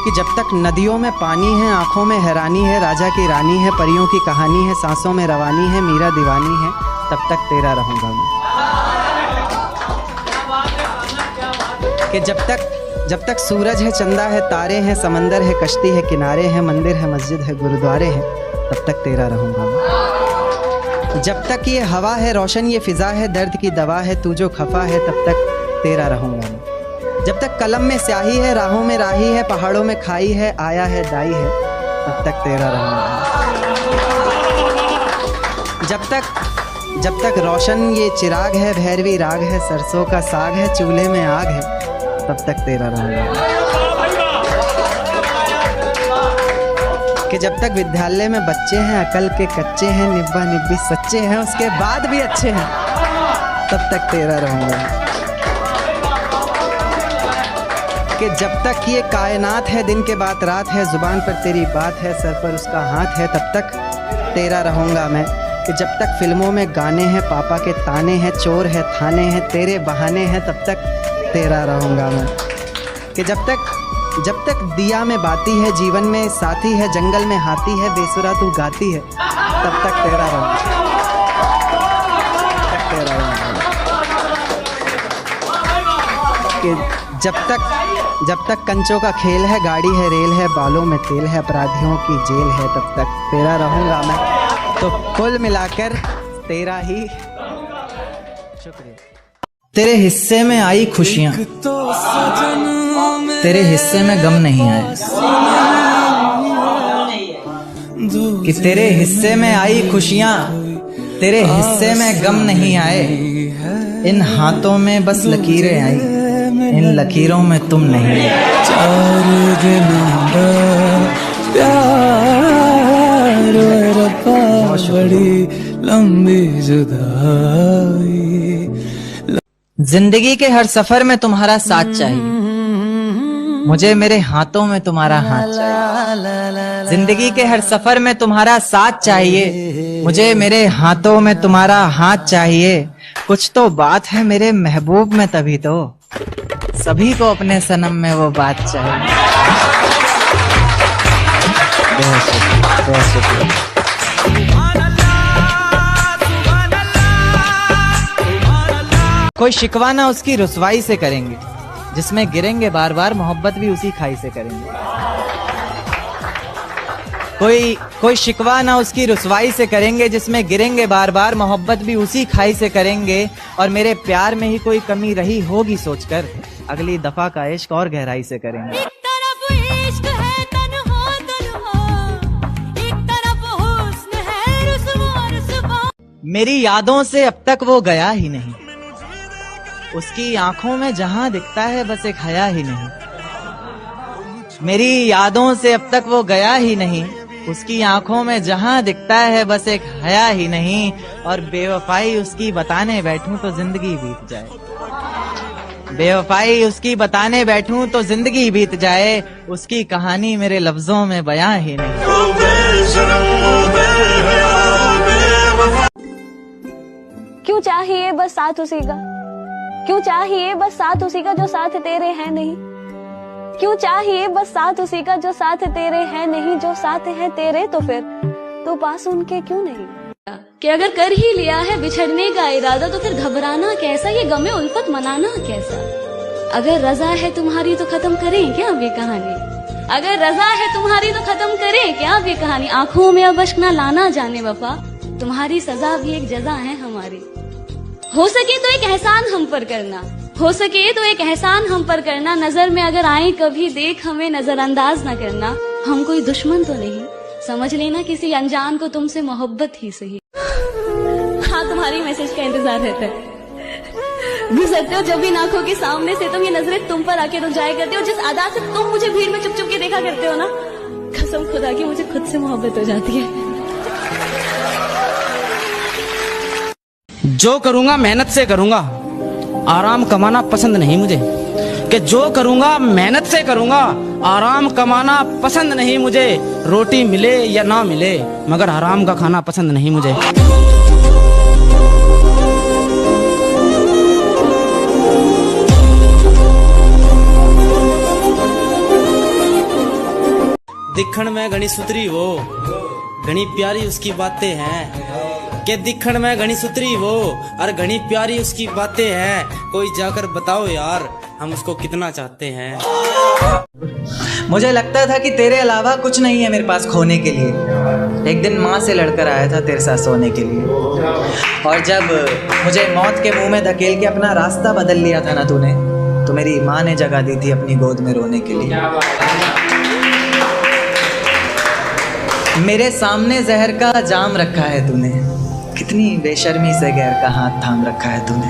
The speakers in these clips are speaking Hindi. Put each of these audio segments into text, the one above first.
कि जब तक नदियों में पानी है, आंखों में हैरानी है, राजा की रानी है, परियों की कहानी है, सांसों में रवानी है, मीरा दीवानी है, तब तक तेरा रहूंगा मैं। कि जब तक सूरज है, चंदा है, तारे हैं, समंदर है, कश्ती है, किनारे हैं, मंदिर है, मस्जिद है, गुरुद्वारे हैं, तब तक तेरा रहूंगा मैं। जब तक ये हवा है रोशन, ये फिजा है, दर्द की दवा है, तू जो खफा है, तब तक तेरा रहूंगा मैं। जब तक कलम में स्याही है, राहों में राही है, पहाड़ों में खाई है, आया है दाई है, तब तक तेरा रहूंगा मैं। जब तक रोशन ये चिराग है, भैरवी राग है, सरसों का साग है, चूल्हे में आग है, तब तक तेरा रहूंगा। कि जब तक विद्यालय में बच्चे हैं, अकल के कच्चे हैं, निब्बा निब्बी सच्चे हैं, उसके बाद भी अच्छे हैं, तब तक तेरा रहूंगा। कि जब तक ये कायनात है, दिन के बाद रात है, जुबान पर तेरी बात है, सर पर उसका हाथ है, तब तक तेरा रहूंगा मैं। कि जब तक फिल्मों में गाने हैं, पापा के ताने हैं, चोर है थाने हैं, तेरे बहाने हैं, तब तक तेरा रहूंगा मैं। कि जब तक दिया में बाती है, जीवन में साथी है, जंगल में हाथी है, बेसुरा तू गाती है, तब तक तेरा रहूंगा। कि जब तक कंचों का खेल है, गाड़ी है, रेल है, बालों में तेल है, अपराधियों की जेल है, तब तक तेरा रहूंगा मैं। तो कुल मिलाकर तेरा ही। शुक्रिया। तेरे हिस्से में आई खुशियाँ, तेरे हिस्से में गम नहीं आए। कि तेरे हिस्से में आई खुशियाँ, तेरे हिस्से में गम नहीं आए। इन हाथों में बस लकीरें आई, इन लकीरों में तुम नहीं आए। 4 दिनों का प्यार बड़ी लंबी जुदाई। जिंदगी के हर सफर में तुम्हारा साथ चाहिए, मुझे मेरे हाथों में तुम्हारा हाथ चाहिए। जिंदगी के हर सफर में तुम्हारा साथ चाहिए, मुझे मेरे हाथों में तुम्हारा हाथ चाहिए। कुछ तो बात है मेरे महबूब में, तभी तो सभी को अपने सनम में वो बात चाहिए। बहुत शुक्रिया। कोई शिकवा ना उसकी रुसवाई से करेंगे, जिसमें गिरेंगे बार बार, मोहब्बत भी उसी खाई से करेंगे। कोई शिकवा ना उसकी रुसवाई से करेंगे, जिसमें गिरेंगे बार बार, मोहब्बत भी उसी खाई से करेंगे। और मेरे प्यार में ही कोई कमी रही होगी सोचकर, अगली दफा का इश्क और गहराई से करेंगे। एक तरफ इश्क है तन्हा तन्हा, एक तरफ हुस्न है रुस्वा रुस्वा। मेरी यादों से अब तक वो गया ही नहीं, उसकी आंखों में जहां दिखता है बस एक हया ही नहीं। मेरी यादों से अब तक वो गया ही नहीं, उसकी आंखों में जहां दिखता है बस एक हया ही नहीं। और बेवफाई उसकी बताने बैठूं तो जिंदगी बीत जाए। बेवफाई उसकी बताने बैठूं तो जिंदगी बीत जाए, उसकी कहानी मेरे लफ्जों में बयां ही नहीं। क्यों चाहिए बस साथ उसी का, क्यों चाहिए बस साथ उसी का जो साथ तेरे है नहीं। क्यों चाहिए बस साथ उसी का जो साथ तेरे है नहीं। जो साथ है तेरे तो फिर तो पास उनके क्यों नहीं। कि अगर कर ही लिया है बिछड़ने का इरादा तो फिर घबराना कैसा, ये गमे उल्फत मनाना कैसा। अगर रजा है तुम्हारी तो खत्म करें क्या अब ये कहानी, अगर रजा है तुम्हारी तो खत्म करें क्या अब ये कहानी। आंखों में अब अश्क ना लाना जाने वफा, तुम्हारी सजा भी एक जजा है हमारी। हो सके तो एक एहसान हम पर करना, हो सके तो एक एहसान हम पर करना। नजर में अगर आए कभी देख हमें नजरअंदाज न करना। हम कोई दुश्मन तो नहीं, समझ लेना किसी अनजान को तुमसे मोहब्बत ही सही। हाँ, तुम्हारी मैसेज का इंतजार रहता है। गुजरते हो जब भी आंखों के सामने से, तुम ये नजरें तुम पर आके रुक जाया करते हो। जिस अदा से तुम मुझे भीड़ में चुप चुप के देखा करते हो ना, कसम खुदा की मुझे खुद से मोहब्बत हो जाती है। जो करूंगा मेहनत से करूंगा, आराम कमाना पसंद नहीं मुझे। कि जो करूंगा मेहनत से करूंगा, आराम कमाना पसंद नहीं मुझे। रोटी मिले या ना मिले, मगर हराम का खाना पसंद नहीं मुझे। दिखण में घनी सुतरी वो, घनी प्यारी उसकी बातें हैं। के दिखण में घनी सुतरी वो और घनी प्यारी उसकी बातें हैं। कोई जाकर बताओ यार हम उसको कितना चाहते हैं। मुझे लगता था कि तेरे अलावा कुछ नहीं है मेरे पास खोने के लिए। एक दिन माँ से लड़कर आया था तेरे साथ सोने के लिए, और जब मुझे मौत के मुंह में धकेल के अपना रास्ता बदल लिया था ना तूने, तो मेरी माँ ने जगह दी थी अपनी गोद में रोने के लिए। मेरे सामने जहर का जाम रखा है तूने, कितनी बेशर्मी से गैर का हाथ थाम रखा है तूने।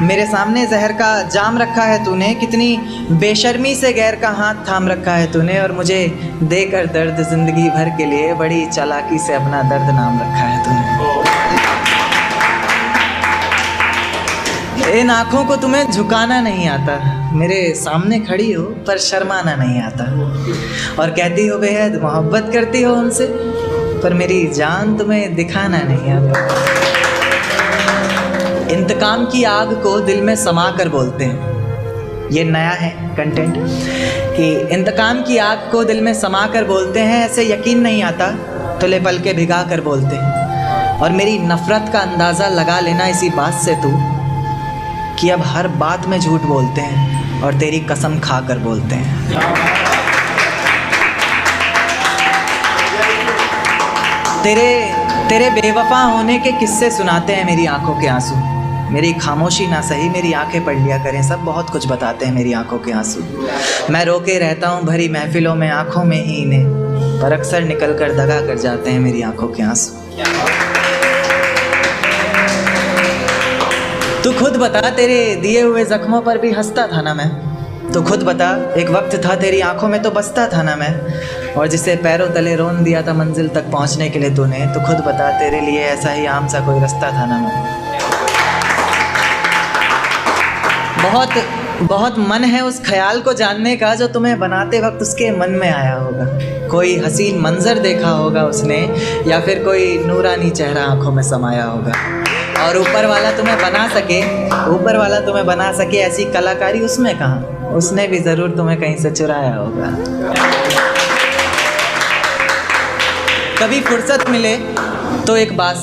मेरे सामने जहर का जाम रखा है तूने, कितनी बेशर्मी से गैर का हाथ थाम रखा है तूने, और मुझे देकर दर्द जिंदगी भर के लिए बड़ी चालाकी से अपना दर्द नाम रखा है तूने। इन आँखों को तुम्हें झुकाना नहीं आता, मेरे सामने खड़ी हो पर शर्माना नहीं आता, और कहती हो बेहद मोहब्बत करती हो उनसे, पर मेरी जान तुम्हें दिखाना नहीं आता। इंतकाम की आग को दिल में समा कर बोलते हैं, ये नया है कंटेंट कि इंतकाम की आग को दिल में समा कर बोलते हैं। ऐसे यकीन नहीं आता तो ले पल के भिगा कर बोलते हैं। और मेरी नफ़रत का अंदाज़ा लगा लेना इसी बात से तू कि अब हर बात में झूठ बोलते हैं और तेरी कसम खा कर बोलते हैं। तेरे बेवफा होने के किस्से सुनाते हैं मेरी आंखों के आंसू। मेरी खामोशी ना सही मेरी आंखें पढ़ लिया करें, सब बहुत कुछ बताते हैं मेरी आंखों के आंसू। मैं रोके रहता हूँ भरी महफिलों में आंखों में ही इन्हें, पर अक्सर निकल कर दगा कर जाते हैं मेरी आंखों के आंसू। तू खुद बता, तेरे दिए हुए जख्मों पर भी हंसता था ना मैं। तो खुद बता, एक वक्त था तेरी आंखों में तो बसता था ना मैं, और जिसे पैरों तले रोन दिया था मंजिल तक पहुंचने के लिए तूने। तो खुद बता, तेरे लिए ऐसा ही आम सा कोई रास्ता था ना मैं। बहुत मन है उस ख्याल को जानने का जो तुम्हें बनाते वक्त उसके मन में आया होगा। कोई हसीन मंजर देखा होगा उसने, या फिर कोई नूरानी चेहरा आंखों में समाया होगा। और ऊपर वाला तुम्हें बना सके ऐसी कलाकारी उसमें कहाँ, उसने भी ज़रूर तुम्हें कहीं से चुराया होगा। कभी फुर्सत मिले तो एक बात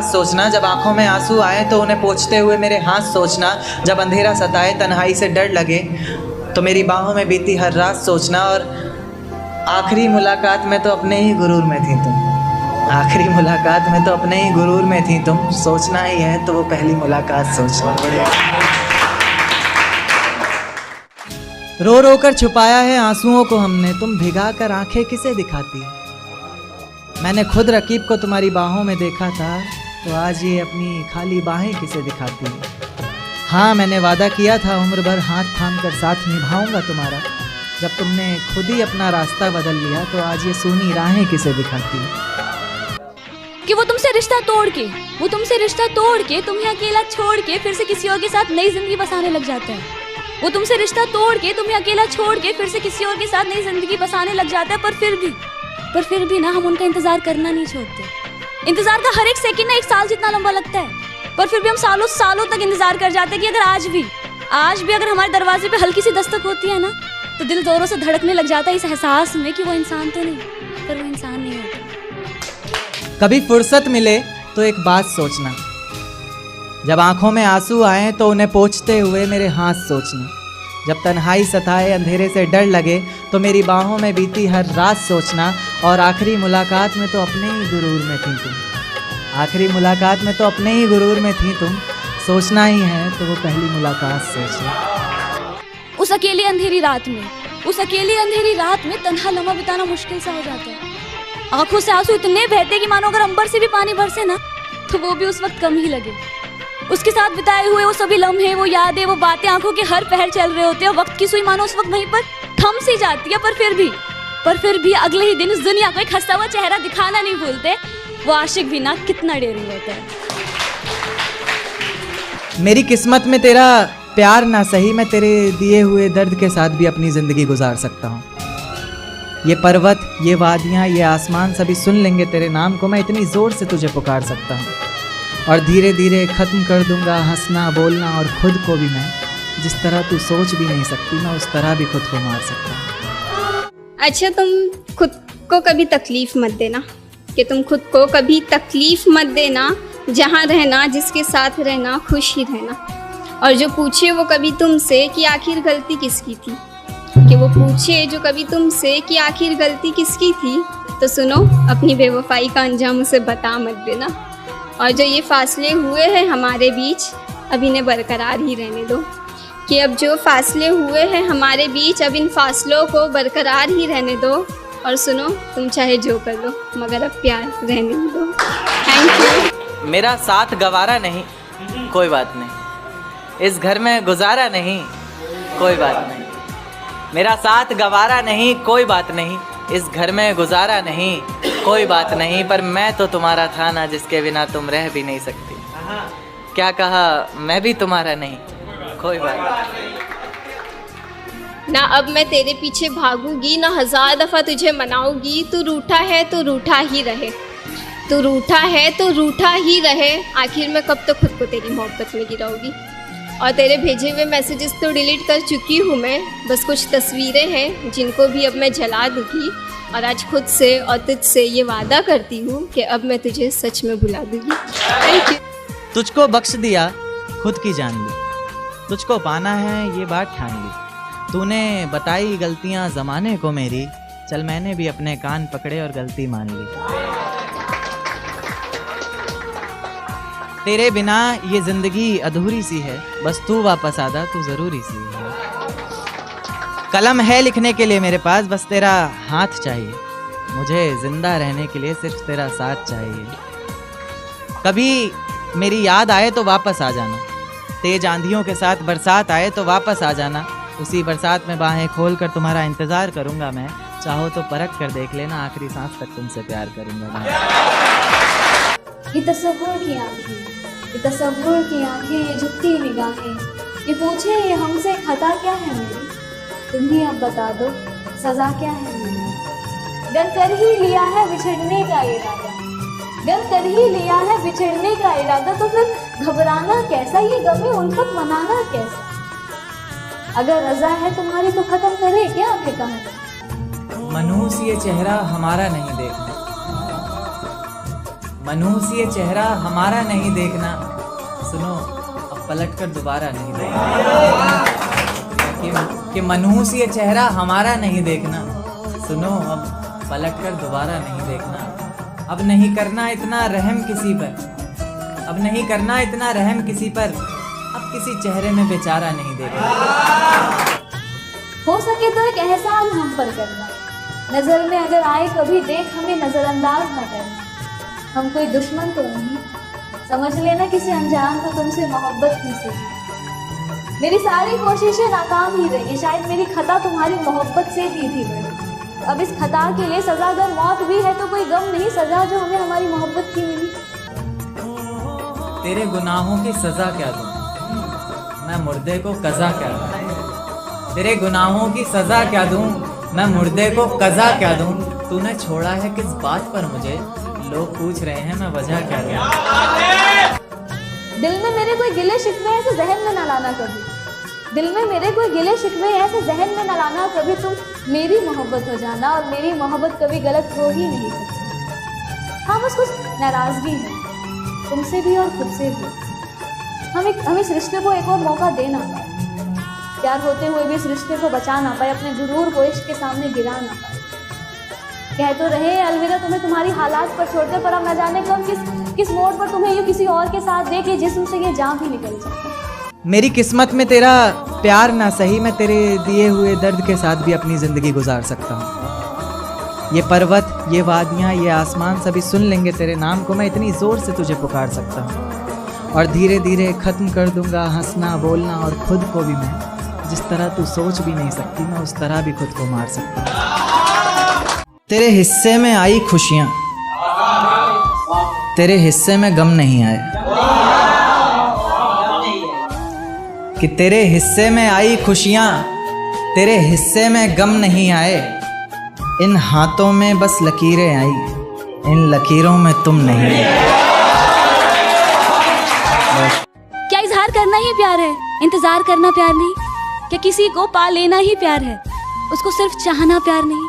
सोचना, जब आंखों में आंसू आए तो उन्हें पोंछते हुए मेरे हाथ सोचना, जब अंधेरा सताए तन्हाई से डर लगे तो मेरी बाहों में बीती हर रात सोचना, और आखिरी मुलाकात में तो अपने ही गुरूर में थी तुम, सोचना ही है तो वो पहली मुलाकात सोचना। रो रो कर छुपाया है आंसुओं को हमने, तुम भिगा कर आंखें किसे दिखाती। मैंने खुद रकीब को तुम्हारी बाहों में देखा था, तो आज ये अपनी खाली बाहें किसे दिखाती। हाँ, मैंने वादा किया था उम्र भर हाथ थाम कर साथ निभाऊंगा तुम्हारा। जब तुमने खुद ही अपना रास्ता बदल लिया तो आज ये सूनी राहें किसे दिखाती। कि वो तुमसे रिश्ता तोड़ के तुम्हें अकेला छोड़ के फिर से किसी और के साथ नई जिंदगी बसाने लग जाता है। वो तुमसे रिश्ता तोड़ के तुम्हें अकेला छोड़ के फिर से किसी और के साथ नई जिंदगी बसाने लग जाता है। पर फिर भी ना हम उनका इंतजार करना नहीं छोड़ते। इंतजार का हर एक सेकंड ना 1 साल जितना लंबा लगता है, पर फिर भी हम सालों तक इंतजार कर जाते हैं कि अगर आज भी अगर हमारे दरवाजे पे हल्की सी दस्तक होती है ना, तो दिल जोरों से धड़कने लग जाता है इस एहसास में कि वो इंसान तो नहीं, पर वो इंसान नहीं होता। कभी फुर्सत मिले तो एक बात सोचना, जब आंखों में आंसू आए तो उन्हें पोंछते हुए मेरे हाथ सोचना, जब तन्हाई सताए अंधेरे से डर लगे तो मेरी बाहों में बीती हर रात सोचना, और आखिरी मुलाकात में तो अपने ही गुरूर में थी तुम, सोचना ही है तो वो पहली मुलाकात सोचना। उस अकेली अंधेरी रात में तन्हा लम्हा बिताना मुश्किल सा हो जाता है। आंखों से आंसू इतने बहते कि मानो अगर अंबर से भी पानी बरसे ना तो वो भी उस वक्त कम ही लगे। उसके साथ बिताए हुए वो सभी लम्हे, वो यादें, वो बातें आंखों के हर पहर चल रहे होते हैं। वक्त की सुई मानो उस वक्त वहीं पर थम सी जाती है, पर फिर भी अगले ही दिन इस दुनिया को एक हंसा हुआ चेहरा दिखाना नहीं भूलते वो आशिक भी ना कितना डेरी होता है। मेरी किस्मत में तेरा प्यार ना सही, मैं तेरे दिए हुए दर्द के साथ भी अपनी ज़िंदगी गुजार सकता हूँ। ये पर्वत, ये वादियाँ, ये आसमान सभी सुन लेंगे तेरे नाम को। मैं इतनी ज़ोर से तुझे पुकार सकता हूँ, और धीरे धीरे ख़त्म कर दूंगा हंसना बोलना और खुद को भी मैं। जिस तरह तू सोच भी नहीं सकती, मैं उस तरह भी खुद को मार सकता हूँ। अच्छा, तुम खुद को कभी तकलीफ मत देना, कि तुम खुद को कभी तकलीफ मत देना। जहाँ रहना, जिसके साथ रहना, खुश ही रहना। और जो पूछे वो कभी तुमसे कि आखिर गलती किसकी थी, कि वो पूछे जो कभी तुमसे कि आखिर गलती किसकी थी, तो सुनो, अपनी बेवफाई का अंजाम उसे बता मत देना। और जो ये फासले हुए हैं हमारे बीच, अब इन्हें बरकरार ही रहने दो। कि अब जो फासले हुए हैं हमारे बीच, अब इन फासलों को बरकरार ही रहने दो। और सुनो, तुम चाहे जो कर लो, मगर अब प्यार रहने दो। Thank you. मेरा साथ गवारा नहीं, कोई बात नहीं। इस घर में गुजारा नहीं, कोई बात नहीं। मेरा साथ गवारा नहीं, कोई बात नहीं। इस घर में गुजारा नहीं, कोई बात नहीं। पर मैं तो तुम्हारा था ना, जिसके बिना तुम रह भी नहीं सकती। क्या कहा, मैं भी तुम्हारा नहीं, कोई बात नहीं। ना अब मैं तेरे पीछे भागूंगी, ना 1000 दफ़ा तुझे मनाऊंगी। तू रूठा है तो रूठा ही रहे, तू रूठा है तो रूठा ही रहे। आखिर में कब तो खुद को तेरी मोहब्बत में गिराऊंगी। और तेरे भेजे हुए मैसेजेस तो डिलीट कर चुकी हूँ मैं, बस कुछ तस्वीरें हैं जिनको भी अब मैं जला दूँगी। और आज खुद से और तुझसे ये वादा करती हूँ कि अब मैं तुझे सच में भुला दूँगी। Thank you. तुझको बख्श दिया, खुद की जान ली। तुझको पाना है ये बात ठान ली। तूने बताई गलतियां ज़माने को मेरी, चल मैंने भी अपने कान पकड़े और गलती मान ली। तेरे बिना ये ज़िंदगी अधूरी सी है, बस तू वापस आदा, तू ज़रूरी सी है। कलम है लिखने के लिए मेरे पास, बस तेरा हाथ चाहिए। मुझे ज़िंदा रहने के लिए सिर्फ तेरा साथ चाहिए। कभी मेरी याद आए तो वापस आ जाना, तेज आंधियों के साथ बरसात आए तो वापस आ जाना। उसी बरसात में बाहें खोल कर तुम्हारा इंतज़ार करूंगा मैं। चाहो तो परख कर देख लेना, आखिरी सांस तक तुमसे प्यार करूंगा मैं। ये तसव्वुर की आंखें, ये तसव्वुर की आंखें, ये झुकती निगाहें, ये पूछे ये हमसे खता क्या है मेरी, तुम ही अब बता दो सजा क्या है मेरी। डर कर ही लिया है बिछड़ने का इरादा, डर कर ही लिया है बिछड़ने का इरादा, तो फिर घबराना कैसा, ये गमे उल्फत मनाना कैसा। अगर रजा है तुम्हारी तो खत्म करे क्या आपकी कहानी। मनहूस ये चेहरा हमारा नहीं देखना, मनहूस ये चेहरा हमारा नहीं देखना। सुनो, अब पलट कर दोबारा नहीं देखना। कि मनहूस ये चेहरा हमारा नहीं देखना। सुनो, अब पलट कर दोबारा नहीं देखना। अब नहीं करना इतना रहम किसी पर, अब नहीं करना इतना रहम किसी पर। अब किसी चेहरे में बेचारा नहीं देखना। हो सके तो एक एहसान हम पर करना, नजर में अगर आए कभी देख हमें नजरअंदाज न करना। हम कोई दुश्मन तो नहीं, समझ लेना किसी अनजान को तुमसे मोहब्बत ही से। मेरी सारी कोशिशें नाकाम ही रही, शायद मेरी खता तुम्हारी मोहब्बत से भी थी बड़ी। अब इस खता के लिए सजा अगर मौत भी है तो कोई गम नहीं, सजा जो हमें हमारी मोहब्बत की मिली। तेरे गुनाहों की सजा क्या दूं, मैं मुर्दे को कज़ा क्या दूं। तेरे गुनाहों की सजा क्या दूं, मैं मुर्दे को कज़ा क्या दूं। तूने छोड़ा है किस बात पर मुझे, लोग पूछ रहे हैं मैं वजह क्या दूं। दिल में मेरे कोई गिले शिकवे ऐसे जहन में न लाना कभी, दिल में मेरे कोई गिले शिकवे ऐसे जहन में न लाना कभी। तुम मेरी मोहब्बत हो जाना और मेरी मोहब्बत कभी गलत हो ही नहीं सकती। हाँ, बस कुछ नाराज़गी है तुमसे भी और खुद से भी। हम इस रिश्ते को एक और मौका दे ना पाए, प्यार होते हुए भी इस रिश्ते को बचा ना पाए, अपने गुरूर को इश्क के सामने गिरा ना पाए। कह तो रहे अलविदा तुम्हें तुम्हारी हालात पर छोड़कर, पर अब न जाने कब किस मोड़ पर तुम्हें यूँ किसी और के साथ दे के जिस्म से ये जान भी निकल जाए। मेरी किस्मत में तेरा प्यार ना सही, मैं तेरे दिए हुए दर्द के साथ भी अपनी ज़िंदगी गुजार सकता हूँ। ये पर्वत, ये वादियाँ, ये आसमान सभी सुन लेंगे तेरे नाम को। मैं इतनी ज़ोर से तुझे पुकार सकता हूँ और धीरे धीरे ख़त्म कर दूँगा हंसना बोलना, और खुद को भी मैं जिस तरह तू सोच भी नहीं सकती, मैं उस तरह भी खुद को मार सकता हूँ। तेरे हिस्से में आई खुशियाँ, तेरे हिस्से में गम नहीं आए। कि तेरे हिस्से में आई खुशियाँ, तेरे हिस्से में गम नहीं आए। इन हाथों में बस लकीरें आई, इन लकीरों में तुम नहीं। क्या इजहार प्यार करना ही प्यार है, इंतजार करना प्यार नहीं? क्या किसी को पा लेना ही प्यार है, उसको सिर्फ चाहना प्यार नहीं?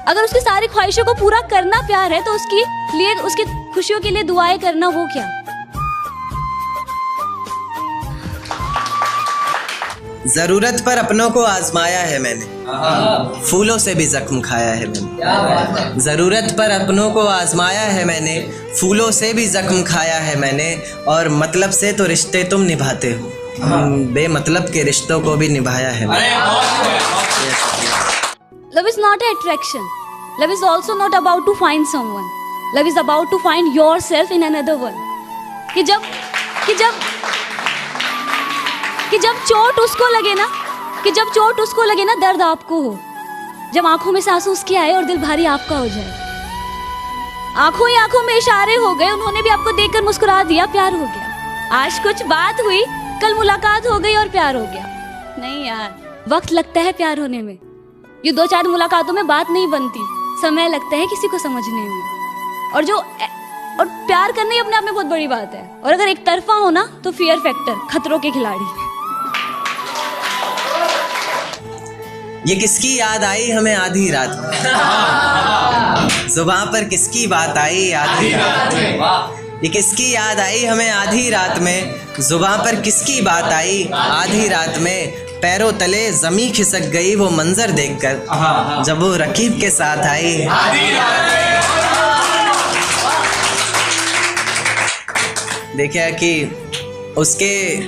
अगर उसकी सारी ख्वाहिशों को पूरा करना प्यार है, तो उसके लिए, उसकी खुशियों के लिए दुआएं करना वो क्या? जरूरत पर अपनों को आजमाया है मैंने, फूलों से भी जख्म खाया है मैंने। जरूरत पर अपनों को आजमाया है मैंने, फूलों से भी जख्म खाया है मैंने। और मतलब से तो रिश्ते तुम निभाते हो, बेमतलब के रिश्तों को भी निभाया है मैंने। Love is not an attraction. Love is also not about to find someone. Love is about to find yourself in another one. कि जब चोट उसको लगे ना, दर्द आपको हो। जब आंखों में से आंसू उसके आए और दिल भारी आपका हो जाए। आंखों ही आंखों में इशारे हो गए, उन्होंने भी आपको देखकर मुस्कुरा दिया, प्यार हो गया। आज कुछ बात हुई, कल मुलाकात हो गई और प्यार हो गया। नहीं यार, वक्त लगता है प्यार होने में। ये 2-4 मुलाकातों में बात नहीं बनती, समय लगता है किसी को समझने में। और प्यार करना ही अपने आप में बहुत बड़ी बात है। और अगर एक तरफा हो ना, तो फियर फैक्टर, खतरों के खिलाड़ी। ये किसकी याद आई हमें आधी रात में, जुबान पर किसकी बात आई आधी रात में। ये किसकी याद आई हमें आधी रात में, जुबान पर किसकी बात आई आधी रात में। पैरों तले जमी खिसक गई वो मंजर देखकर, जब वो रकीब के साथ आई। देखा कि उसके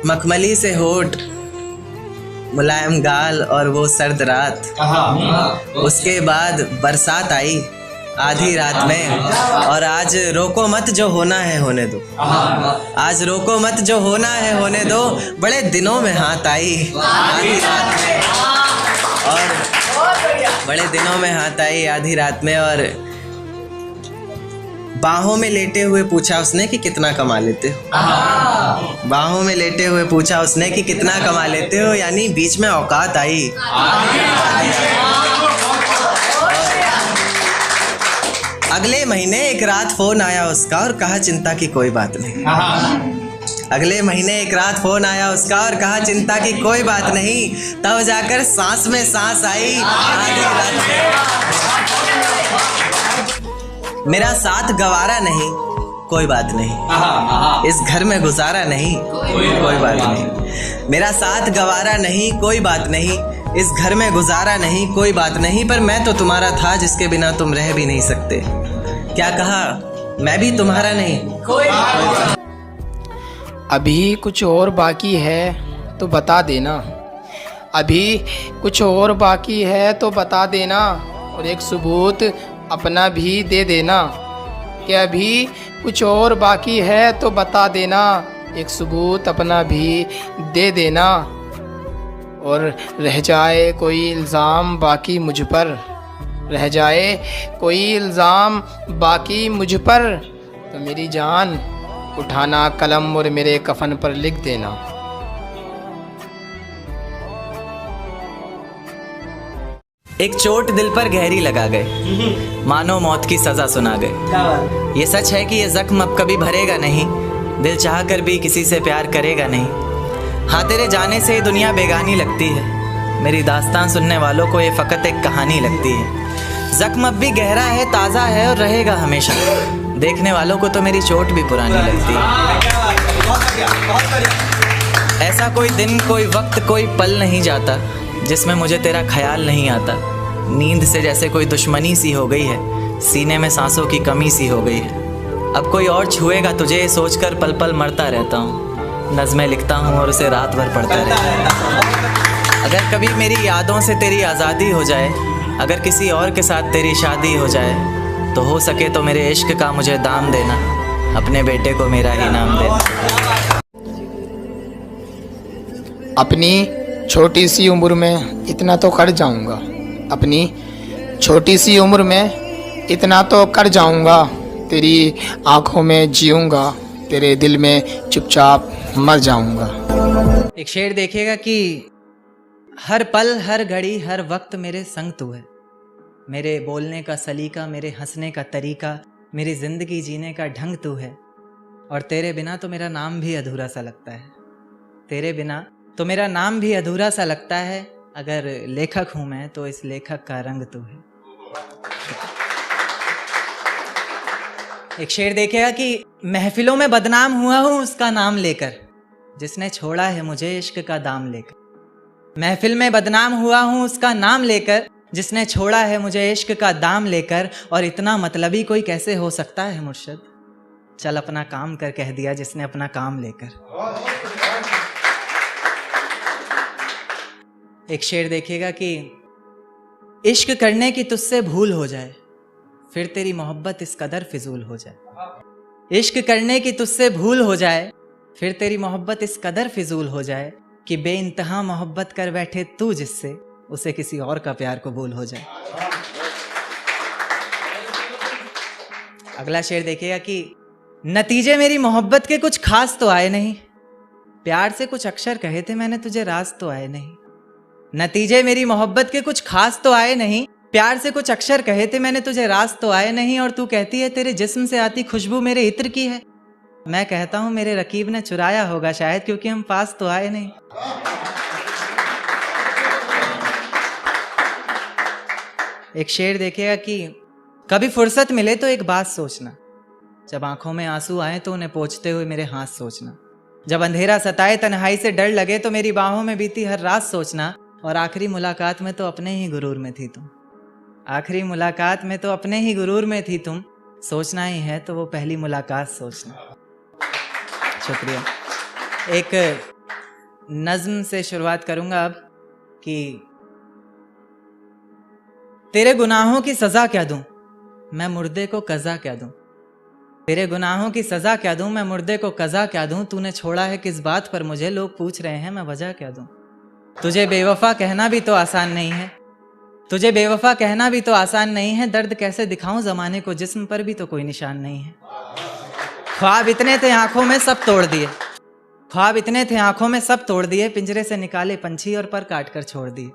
मखमली से होठ, मुलायम गाल और वो सर्द रात। उसके बाद बरसात आई आधी रात में। और आज रोको मत जो होना है होने दो, आज रोको मत जो होना है होने दो। बड़े दिनों में हाथ आई आधी रात में, और बड़े दिनों में हाथ आई आधी रात में। और बाहों में लेटे हुए पूछा उसने कि कितना कमा लेते हो। बाहों में लेटे हुए पूछा उसने कि कितना कमा लेते हो, यानी बीच में औकात आई। अगले महीने एक रात फोन आया उसका और कहा चिंता की कोई बात नहीं। अगले महीने एक रात फोन आया उसका और कहा चिंता की कोई बात नहीं। तब जाकर सांस में सांस आई आधी रात में। मेरा साथ गवारा नहीं कोई बात नहीं, इस घर में गुजारा नहीं कोई बात नहीं। मेरा साथ गवारा नहीं कोई बात नहीं, इस घर में गुजारा नहीं कोई बात नहीं। पर मैं तो तुम्हारा था जिसके बिना तुम रह भी नहीं सकते। क्या कहा, मैं भी तुम्हारा नहीं कोई। अभी कुछ और बाकी है तो बता देना, अभी कुछ और बाकी है तो बता देना। और एक सबूत अपना भी दे देना, कि अभी कुछ और बाकी है तो बता देना। एक सबूत अपना भी दे देना। और रह जाए कोई इल्ज़ाम बाकी मुझ पर, रह जाए कोई इल्ज़ाम बाकी मुझ पर, तो मेरी जान उठाना कलम और मेरे कफन पर लिख देना। एक चोट दिल पर गहरी लगा गए, मानो मौत की सजा सुना गए। ये सच है कि ये जख्म अब कभी भरेगा नहीं, दिल चाह कर भी किसी से प्यार करेगा नहीं। हाँ, तेरे जाने से दुनिया बेगानी लगती है, मेरी दास्तान सुनने वालों को ये फ़कत एक कहानी लगती है। जख्म अब भी गहरा है, ताज़ा है और रहेगा हमेशा, देखने वालों को तो मेरी चोट भी पुरानी लगती है। ऐसा कोई दिन, कोई वक्त, कोई पल नहीं जाता जिसमें मुझे तेरा ख्याल नहीं आता। नींद से जैसे कोई दुश्मनी सी हो गई है, सीने में सांसों की कमी सी हो गई है। अब कोई और छुएगा तुझे सोचकर पल पल मरता रहता हूँ। नज़में लिखता हूँ और उसे रात भर पढ़ता रहता हूँ। अगर कभी मेरी यादों से तेरी आज़ादी हो जाए, अगर किसी और के साथ तेरी शादी हो जाए, तो हो सके तो मेरे इश्क का मुझे दाम देना, अपने बेटे को मेरा ही नाम देना। अपनी छोटी सी उम्र में इतना तो कर जाऊंगा, अपनी छोटी सी उम्र में इतना तो कर जाऊंगा। तेरी आंखों में जीऊंगा, तेरे दिल में चुपचाप मर जाऊंगा। एक शेर देखिएगा कि हर पल, हर घड़ी, हर वक्त मेरे संग तू है। मेरे बोलने का सलीका, मेरे हंसने का तरीका, मेरी ज़िंदगी जीने का ढंग तू है। और तेरे बिना तो मेरा नाम भी अधूरा सा लगता है। तेरे बिना तो मेरा नाम भी अधूरा सा लगता है। अगर लेखक हूं मैं तो इस लेखक का रंग तू है। एक शेर देखिएगा कि महफिलों में बदनाम हुआ हूं उसका नाम लेकर, जिसने छोड़ा है मुझे इश्क का दाम लेकर। महफिल में बदनाम हुआ हूं उसका नाम लेकर, जिसने छोड़ा है मुझे इश्क का दाम लेकर। और इतना मतलबी कोई कैसे हो सकता है मुर्शिद, चल अपना काम कर कह दिया जिसने अपना काम लेकर। एक शेर देखिएगा कि इश्क करने की तुझसे भूल हो जाए, फिर तेरी मोहब्बत इस कदर फिजूल हो जाए। इश्क करने की तुझसे भूल हो जाए, फिर तेरी मोहब्बत इस कदर फिजूल हो जाए कि बेइंतहा मोहब्बत कर बैठे तू जिससे, उसे किसी और का प्यार कबूल हो जाए। अगला शेर देखिएगा कि नतीजे मेरी मोहब्बत के कुछ खास तो आए नहीं, प्यार से कुछ अक्षर कहे थे मैंने तुझे राज तो आए नहीं। नतीजे मेरी मोहब्बत के कुछ खास तो आए नहीं, प्यार से कुछ अक्षर कहे थे मैंने तुझे राज तो आए नहीं। और तू कहती है तेरे जिस्म से आती खुशबू मेरे इत्र की है, मैं कहता हूं मेरे रकीब ने चुराया होगा शायद, क्योंकि हम पास तो आए नहीं। एक शेर देखिएगा कि कभी फुर्सत मिले तो एक बात सोचना, जब आंखों में आंसू आए तो उन्हें पोंछते हुए मेरे हाथ सोचना। जब अंधेरा सताए तन्हाई से डर लगे तो मेरी बाहों में बीती हर रात सोचना। और आखिरी मुलाकात में तो अपने ही गुरूर में थी तुम, आखिरी मुलाकात में तो अपने ही गुरूर में थी तुम। सोचना ही है तो वो पहली मुलाकात सोचना। शुक्रिया। एक नज्म से शुरुआत करूंगा अब कि तेरे गुनाहों की सजा क्या दूं, मैं मुर्दे को कज़ा क्या दूं। तेरे गुनाहों की सजा क्या दूं, मैं मुर्दे को कज़ा क्या दूं। तूने छोड़ा है किस बात पर मुझे, लोग पूछ रहे हैं मैं वजह क्या दूं। तुझे बेवफा कहना भी तो आसान नहीं है, तुझे बेवफा कहना भी तो आसान नहीं है। दर्द कैसे दिखाऊं ज़माने को, जिस्म पर भी तो कोई निशान नहीं है। ख्वाब इतने थे आंखों में सब तोड़ दिए, ख्वाब इतने थे आंखों में सब तोड़ दिए। पिंजरे से निकाले पंछी और पर काट कर छोड़ दिए।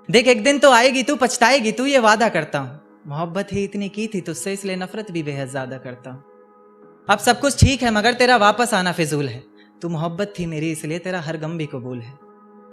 देख एक दिन तो आएगी तू, पछताएगी तू, ये वादा करता हूं। मोहब्बत ही इतनी की थी तुझसे, इसलिए नफरत भी बेहद ज्यादा करता हूं। अब सब कुछ ठीक है मगर तेरा वापस आना फिजूल है। तू मोहब्बत थी मेरी इसलिए तेरा हर गम भी कबूल है।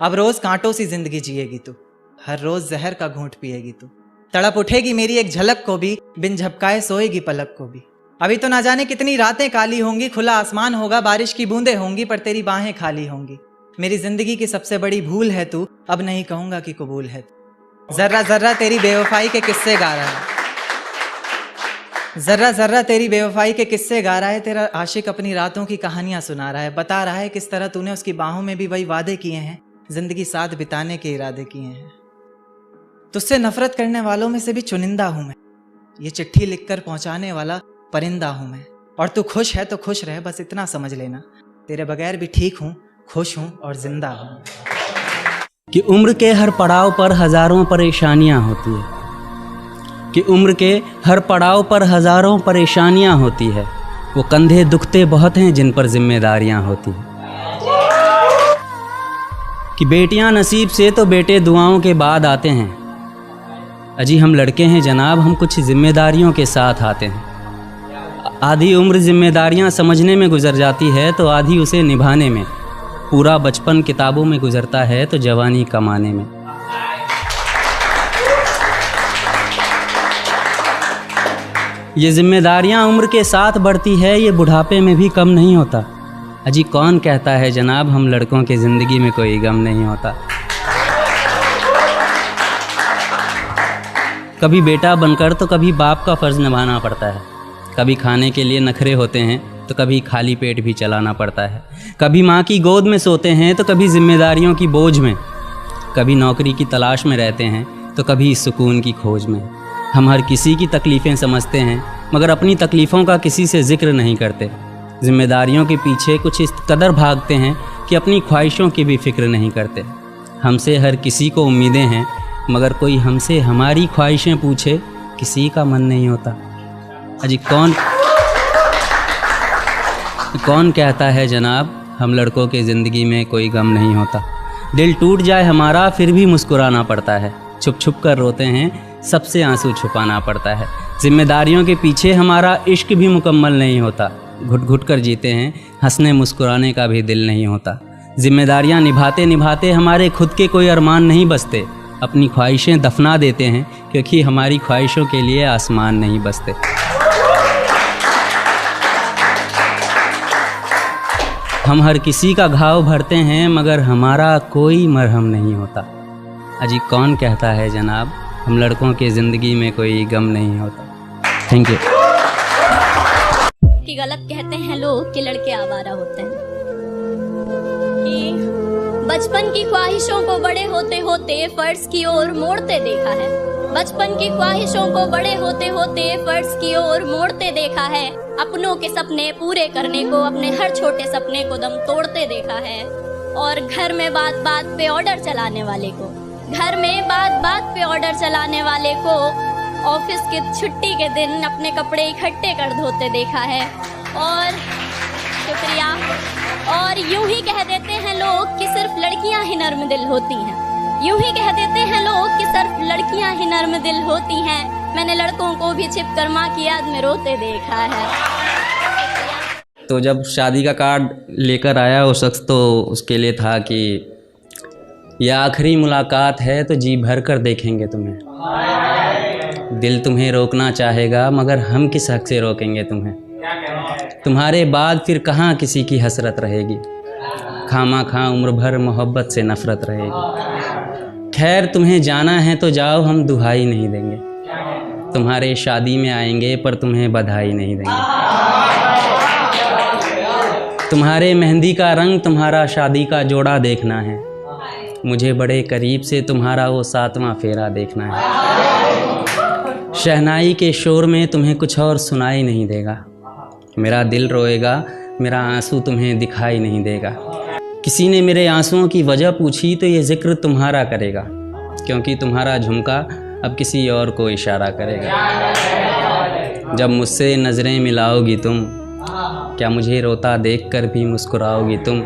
अब रोज कांटों सी जिंदगी जिएगी तू, हर रोज जहर का घूंट पिएगी तू। तड़प उठेगी मेरी एक झलक को भी, बिन झपकाए सोएगी पलक को भी। अभी तो ना जाने कितनी रातें काली होंगी, खुला आसमान होगा, बारिश की बूंदें होंगी, पर तेरी बाहें खाली होंगी। मेरी जिंदगी की सबसे बड़ी भूल है तू, अब नहीं कहूंगा कि कबूल है तू। जर्रा जर्रा तेरी बेवफाई के किस्से गा रहा है, जर्रा जर्रा तेरी बेवफाई के किस्से गा रहा है। तेरा आशिक अपनी रातों की कहानियां सुना रहा है, बता रहा है किस तरह तूने उसकी बाहों में भी वही वादे किए हैं, जिंदगी साथ बिताने के इरादे किए हैं। तुझसे नफरत करने वालों में से भी चुनिंदा हूं मैं, ये चिट्ठी लिखकर पहुंचाने वाला परिंदा हूं मैं। और तू खुश है तो खुश रह, बस इतना समझ लेना, तेरे बगैर भी ठीक हूं, खुश हूं और जिंदा हूं। कि उम्र के हर पड़ाव पर हजारों परेशानियां होती है, कि उम्र के हर पड़ाव पर हजारों परेशानियां होती है। वो कंधे दुखते बहुत हैं जिन पर जिम्मेदारियां होती हैं। कि बेटियां नसीब से तो बेटे दुआओं के बाद आते हैं। अजी हम लड़के हैं जनाब, हम कुछ जिम्मेदारियों के साथ आते हैं। आधी उम्र जिम्मेदारियां समझने में गुजर जाती है तो आधी उसे निभाने में। पूरा बचपन किताबों में गुजरता है तो जवानी कमाने में। ये जिम्मेदारियां उम्र के साथ बढ़ती है, ये बुढ़ापे में भी कम नहीं होता। अजी कौन कहता है जनाब हम लड़कों की ज़िंदगी में कोई गम नहीं होता। कभी बेटा बनकर तो कभी बाप का फ़र्ज़ निभाना पड़ता है। कभी खाने के लिए नखरे होते हैं तो कभी खाली पेट भी चलाना पड़ता है। कभी माँ की गोद में सोते हैं तो कभी जिम्मेदारियों की बोझ में। कभी नौकरी की तलाश में रहते हैं तो कभी सुकून की खोज में। हम हर किसी की तकलीफ़ें समझते हैं मगर अपनी तकलीफ़ों का किसी से जिक्र नहीं करते। जिम्मेदारियों के पीछे कुछ इस कदर भागते हैं कि अपनी ख्वाहिशों की भी फिक्र नहीं करते। हमसे हर किसी को उम्मीदें हैं मगर कोई हमसे हमारी ख्वाहिशें पूछे किसी का मन नहीं होता। अजी कौन कहता है जनाब हम लड़कों की ज़िंदगी में कोई गम नहीं होता। दिल टूट जाए हमारा फिर भी मुस्कुराना पड़ता है। छुप छुप कर रोते हैं सबसे आंसू छुपाना पड़ता है। जिम्मेदारियों के पीछे हमारा इश्क भी मुकम्मल नहीं होता। घुट घुट कर जीते हैं, हंसने मुस्कुराने का भी दिल नहीं होता। जिम्मेदारियां निभाते निभाते हमारे खुद के कोई अरमान नहीं बचते, अपनी ख्वाहिशें दफना देते हैं क्योंकि हमारी ख्वाहिशों के लिए आसमान नहीं बसते। हम हर किसी का घाव भरते हैं मगर हमारा कोई मरहम नहीं होता। अजी कौन कहता है जनाब, हम लड़कों के ज़िंदगी में कोई गम नहीं होता। Thank you. कि गलत कहते हैं लोग कि लड़के आवारा होते हैं, कि बचपन की ख्वाहिशों को बड़े होते होते फर्ज की ओर मोड़ते देखा है। बचपन की ख्वाहिशों को बड़े होते होते फर्ज की ओर मोड़ते देखा है। अपनों के सपने पूरे करने को, अपने हर छोटे सपने को दम तोड़ते देखा है। और घर में बात बात पे ऑर्डर चलाने वाले को, घर में बात बात पे ऑर्डर चलाने वाले को ऑफिस की छुट्टी के दिन अपने कपड़े इकट्ठे कर धोते देखा है। और शुक्रिया। और यूं ही कह देते हैं लोग कि सिर्फ लड़कियां ही नर्म दिल होती हैं। यूं ही कह देते हैं लोग कि सिर्फ लड़कियां ही नर्म दिल होती हैं। मैंने लड़कों को भी छिप कर माँ की याद में रोते देखा है। तो जब शादी का कार्ड लेकर आया वो शख्स, तो उसके लिए था कि यह आखिरी मुलाकात है तो जी भर कर देखेंगे तुम्हें। दिल तुम्हें रोकना चाहेगा मगर हम किस हक से रोकेंगे तुम्हें। तुम्हारे बाद फिर कहाँ किसी की हसरत रहेगी, खामा खां उम्र भर मोहब्बत से नफरत रहेगी। खैर तुम्हें जाना है तो जाओ, हम दुहाई नहीं देंगे। तुम्हारे शादी में आएंगे पर तुम्हें बधाई नहीं देंगे। तुम्हारे मेहंदी का रंग, तुम्हारा शादी का जोड़ा देखना है। मुझे बड़े करीब से तुम्हारा वो 7वां फेरा देखना है। शहनाई के शोर में तुम्हें कुछ और सुनाई नहीं देगा। मेरा दिल रोएगा, मेरा आंसू तुम्हें दिखाई नहीं देगा। किसी ने मेरे आंसुओं की वजह पूछी तो ये जिक्र तुम्हारा करेगा, क्योंकि तुम्हारा झुमका अब किसी और को इशारा करेगा। जब मुझसे नज़रें मिलाओगी तुम, क्या मुझे रोता देखकर भी मुस्कुराओगी तुम।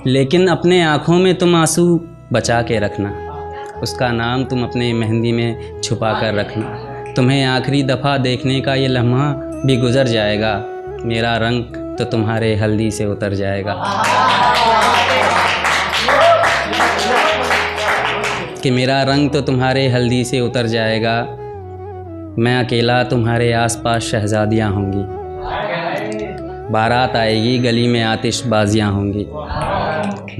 लेकिन अपने आँखों में तुम आंसू बचा के रखना, उसका नाम तुम अपने मेहंदी में छुपा कर रखना। तुम्हें आखिरी दफ़ा देखने का ये लम्हा भी गुज़र जाएगा, मेरा रंग तो तुम्हारे हल्दी से उतर जाएगा। कि मेरा रंग तो तुम्हारे हल्दी से उतर जाएगा। मैं अकेला, तुम्हारे आसपास शहज़ादियाँ होंगी। बारात आएगी, गली में आतिशबाजियाँ होंगी।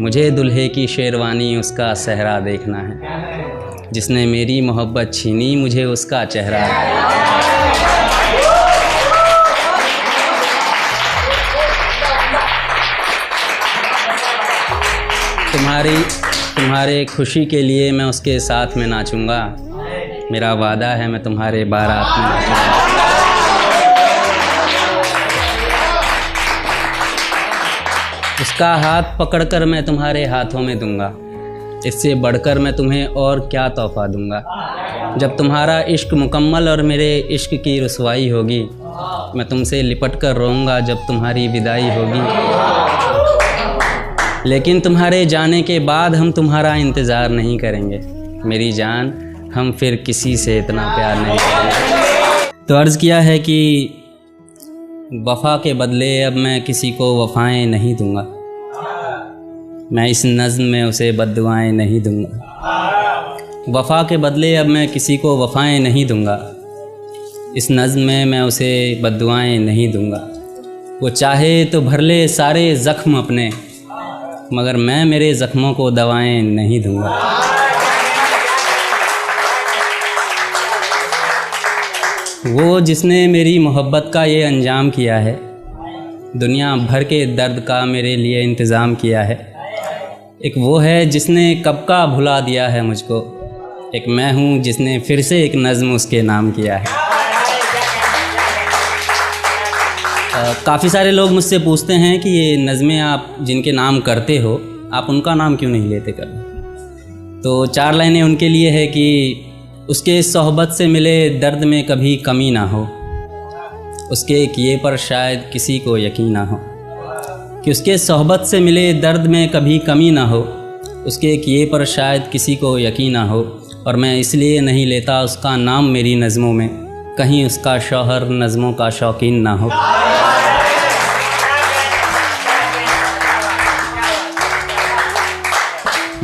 मुझे दुल्हे की शेरवानी उसका सहरा देखना है। जिसने मेरी मोहब्बत छीनी, मुझे उसका चेहरा तुम्हारे खुशी के लिए मैं उसके साथ में नाचूंगा। मेरा वादा है मैं तुम्हारे बारात में नाचूंगा। उसका हाथ पकड़कर मैं तुम्हारे हाथों में दूंगा। इससे बढ़कर मैं तुम्हें और क्या तोहफा दूंगा। जब तुम्हारा इश्क मुकम्मल और मेरे इश्क की रुसवाई होगी, मैं तुमसे लिपट कर रोऊंगा जब तुम्हारी विदाई होगी। लेकिन तुम्हारे जाने के बाद हम तुम्हारा इंतज़ार नहीं करेंगे मेरी जान, हम फिर किसी से इतना प्यार नहीं करेंगे। तो अर्ज़ किया है कि वफ़ा के बदले अब मैं किसी को वफ़ाएं नहीं दूंगा। मैं इस नज़्म में उसे बद्दुआएं नहीं दूंगा। वफ़ा के बदले अब मैं किसी को वफ़ाएं नहीं दूंगा। इस नज़्म में मैं उसे बद्दुआएं नहीं दूंगा। वो चाहे तो भर ले सारे ज़ख्म अपने, मगर मैं मेरे ज़ख्मों को दवाएं नहीं दूंगा। वो जिसने मेरी मोहब्बत का ये अंजाम किया है, दुनिया भर के दर्द का मेरे लिए इंतज़ाम किया है। एक वो है जिसने कब का भुला दिया है मुझको, एक मैं हूँ जिसने फिर से एक नज़्म उसके नाम किया है। काफ़ी सारे लोग मुझसे पूछते हैं कि ये नज़में आप जिनके नाम करते हो, आप उनका नाम क्यों नहीं लेते कभी। तो 4 लाइनें उनके लिए है कि उसके सोहबत से मिले दर्द में कभी कमी ना हो, उसके किए पर शायद किसी को यकीन ना हो। कि उसके सोहबत से मिले दर्द में कभी कमी ना हो, उसके किए पर शायद किसी को यकीन ना हो। और मैं इसलिए नहीं लेता उसका नाम मेरी नज़मों में, कहीं उसका शौहर नज़मों का शौकीन ना हो।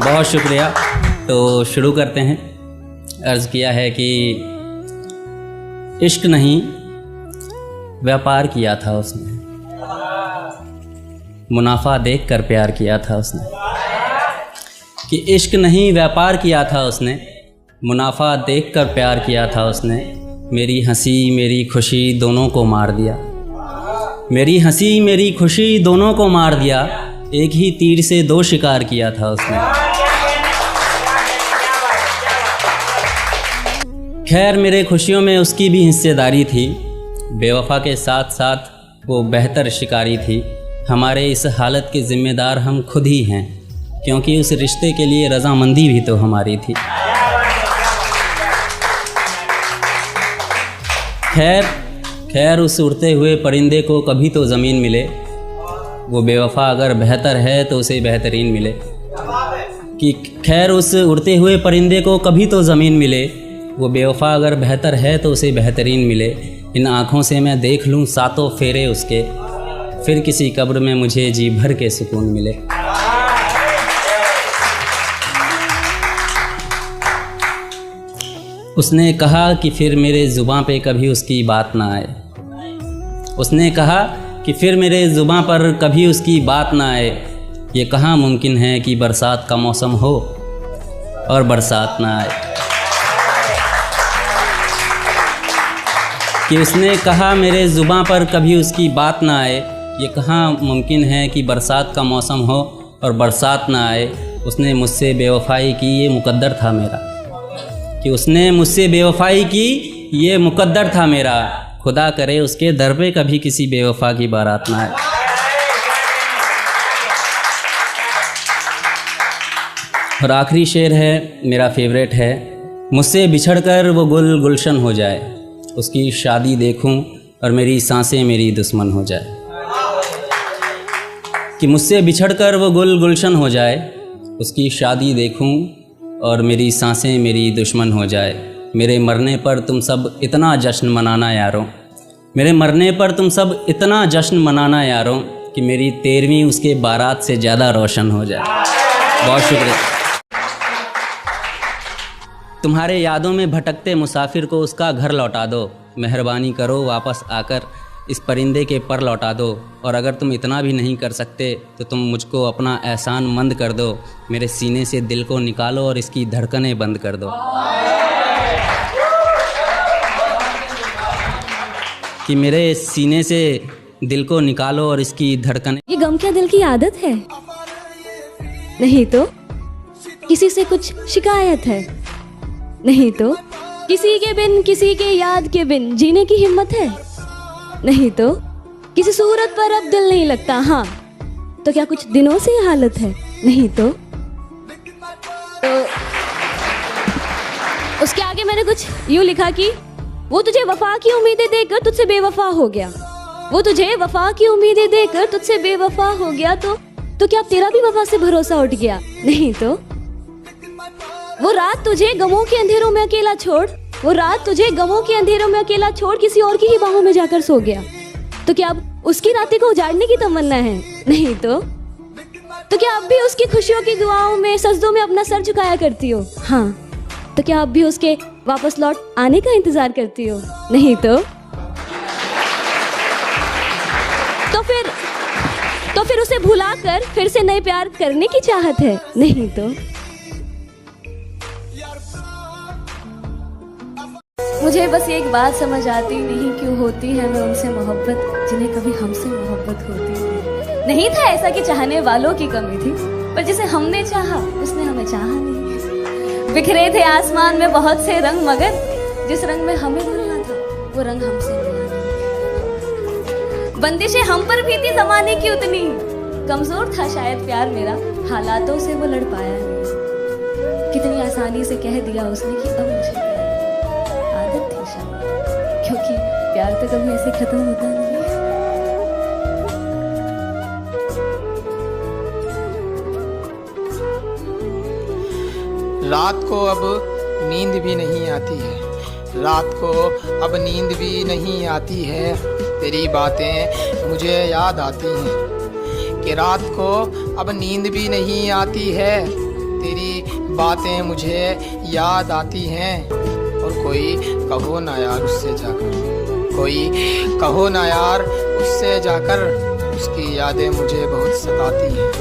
बहुत शुक्रिया। तो शुरू करते हैं। अर्ज़ किया है कि इश्क नहीं व्यापार किया था उसने, मुनाफा देखकर प्यार किया था उसने। कि इश्क नहीं व्यापार किया था उसने, मुनाफा देखकर प्यार किया था उसने। मेरी हंसी मेरी खुशी दोनों को मार दिया, मेरी हंसी मेरी खुशी दोनों को मार दिया। एक ही तीर से दो शिकार किया था उसने। खैर मेरे खुशियों में उसकी भी हिस्सेदारी थी, बेवफा के साथ साथ वो बेहतर शिकारी थी। हमारे इस हालत के ज़िम्मेदार हम खुद ही हैं, क्योंकि उस रिश्ते के लिए रज़ामंदी भी तो हमारी थी। खैर उस उड़ते हुए परिंदे को कभी तो ज़मीन मिले, वो बेवफा अगर बेहतर है तो उसे बेहतरीन मिले। कि खैर उस उड़ते हुए परिंदे को कभी तो ज़मीन मिले, वो बेवफा अगर बेहतर है तो उसे बेहतरीन मिले। इन आँखों से मैं देख लूँ सातों फेरे उसके, फिर किसी कब्र में मुझे जी भर के सुकून मिले। उसने कहा कि फिर मेरे ज़ुबां पे कभी उसकी बात ना आए, उसने कहा कि फिर मेरे ज़ुबां पर कभी उसकी बात ना आए। ये कहाँ मुमकिन है कि बरसात का मौसम हो और बरसात ना आए। कि उसने कहा मेरे ज़ुबां पर कभी उसकी बात ना आए, ये कहाँ मुमकिन है कि बरसात का मौसम हो और बरसात ना आए। उसने मुझसे बेवफाई की, ये मुकद्दर था मेरा। कि उसने मुझसे बेवफाई की, ये मुकद्दर था मेरा। खुदा करे उसके दर पे कभी किसी बेवफा की बारात ना आए। और आखिरी शेर है, मेरा फेवरेट है। मुझसे बिछड़कर वो गुल गुलशन हो जाए, उसकी शादी देखूं और मेरी सांसें मेरी दुश्मन हो जाए। कि मुझसे बिछड़कर वो गुल गुलशन हो जाए, उसकी शादी देखूं और मेरी सांसें मेरी दुश्मन हो जाए। मेरे मरने पर तुम सब इतना जश्न मनाना यारों, मेरे मरने पर तुम सब इतना जश्न मनाना यारों, कि मेरी 13वीं उसके बारात से ज़्यादा रोशन हो जाए। बहुत शुक्रिया। तुम्हारे यादों में भटकते मुसाफिर को उसका घर लौटा दो, मेहरबानी करो वापस आकर इस परिंदे के पर लौटा दो। और अगर तुम इतना भी नहीं कर सकते तो तुम मुझको अपना एहसान मंद कर दो, मेरे सीने से दिल को निकालो और इसकी धड़कनें बंद कर दो। कि मेरे सीने से दिल को निकालो और इसकी धड़कनें। ये गम क्या दिल की आदत है? नहीं तो किसी से कुछ शिकायत है? नहीं तो किसी के बिन, किसी के याद के बिन जीने की हिम्मत है? नहीं तो किसी सूरत पर अब दिल नहीं लगता? हाँ तो क्या कुछ दिनों से ये हालत है? नहीं तो उसके आगे मैंने कुछ यूं लिखा कि वो तुझे वफा की उम्मीदें देकर तुझसे बेवफा हो गया, वो तुझे वफा की उम्मीदें देकर तुझसे बेवफा हो गया। तो क्या तेरा भी वफा से भरोसा उठ गया? नहीं तो वो रात तुझे गमों के अंधेरों में अकेला छोड़, वो रात तुझे गमों के अंधेरों में अकेला छोड़ किसी और की ही बाहों में जाकर सो गया। तो क्या अब उसकी रातें को उजाड़ने की तमन्ना है? नहीं तो क्या अब भी उसकी खुशियों की दुआओं में, सजदों में अपना सर झुकाया करती हो? हाँ तो क्या अब भी उसके वापस लौट आने का इंतजार करती हो? नहीं तो फिर उसे भुलाकर फिर से नए प्यार करने की चाहत है? नहीं तो मुझे बस एक बात समझ आती नहीं, क्यों होती है मैं उनसे मोहब्बत जिन्हें कभी हमसे मोहब्बत होती नहीं। था ऐसा कि चाहने वालों की कमी थी, पर जिसे हमने चाहा उसने हमें चाहा नहीं। बिखरे थे आसमान में बहुत से रंग, मगर जिस रंग में हमें मिलना था वो रंग हमसे मिला नहीं। बंदिशें हम पर भी थी जमाने की उतनी, कमजोर था शायद प्यार मेरा, हालातों से वो लड़ पाया नहीं। कितनी आसानी से कह दिया उसने कि अब मुझे आदत थी शायद, क्योंकि प्यार तो कभी ऐसे खत्म होता नहीं। रात को अब नींद भी नहीं आती है, रात को अब नींद भी नहीं आती है, तेरी बातें मुझे याद आती हैं। कि रात को अब नींद भी नहीं आती है, तेरी बातें मुझे याद आती हैं। और कोई कहो ना यार उससे जाकर, कोई कहो ना यार उससे जाकर, उसकी यादें मुझे बहुत सताती हैं।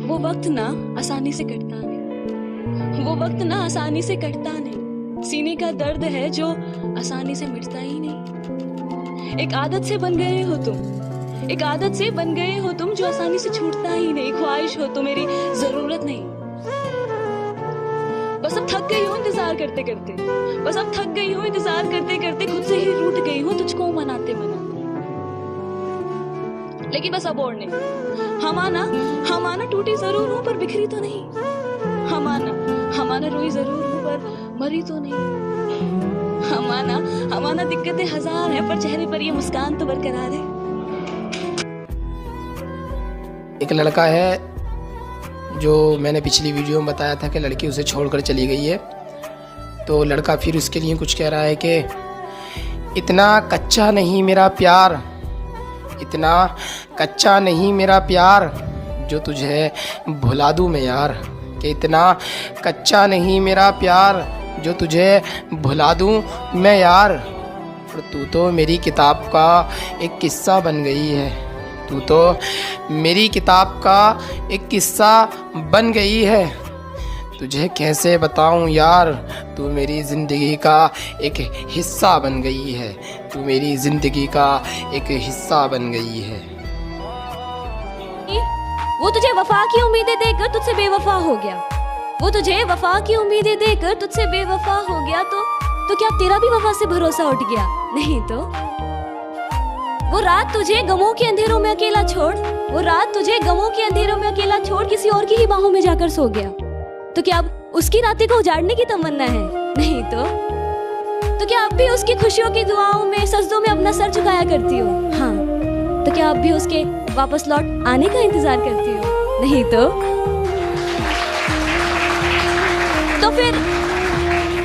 वो वक्त ना आसानी से कटता नहीं, वो वक्त ना आसानी से कटता नहीं। सीने का दर्द है जो आसानी से मिटता ही नहीं। एक आदत से बन गए हो तुम, एक आदत से बन गए हो तुम जो आसानी से छूटता ही नहीं। ख्वाहिश हो तो मेरी जरूरत नहीं। बस अब थक गई हूँ इंतजार करते करते, बस अब थक गई हूँ इंतजार करते करते। खुद से ही रूठ गई हूँ तुझको मनाते मनाते। लेकिन बस अब और नहीं। हम आना टूटी जरूर हूँ पर बिखरी तो नहीं। हम आना रोई जरूर हूँ पर मरी तो नहीं। हम आना दिक्कतें हजार है पर चेहरे पर ये मुस्कान तो बरकरार है। एक लड़का है जो मैंने पिछली वीडियो में बताया था कि लड़की उसे छोड़कर चली गई है। तो लड़का फिर उसके लिए कुछ कह रहा है कि इतना कच्चा नहीं मेरा प्यार, इतना कच्चा नहीं मेरा प्यार जो तुझे भुला दूँ मैं यार। कि इतना कच्चा नहीं मेरा प्यार जो तुझे भुला दूँ मैं यार। और तू तो मेरी किताब का एक किस्सा बन गई है, तू तो मेरी किताब का एक किस्सा बन गई है। तुझे कैसे बताऊं यार, तू मेरी ज़िंदगी का एक हिस्सा बन गई है, तू मेरी ज़िंदगी का एक हिस्सा बन गई है। वो तुझे वफा की उम्मीदें देकर तुझसे बेवफा हो गया, वो तुझे वफा की उम्मीदें देकर तुझसे बेवफा हो गया। तो क्या तेरा भी वफा से भरोसा उठ गया? नहीं तो वो रात तुझे गमों के अंधेरों में अकेला छोड़, वो रात तुझे गमों के अंधेरों में अकेला छोड़ किसी और की ही बाहों में जाकर सो गया। तो क्या अब उसकी रातें को उजाड़ने की तमन्ना है? नहीं तो क्या अब भी उसकी खुशियों की दुआओं में सजदों में अपना सर झुकाया करती हो? हाँ। तो क्या अब भी उसके वापस लौट आने का इंतजार करती हो? नहीं तो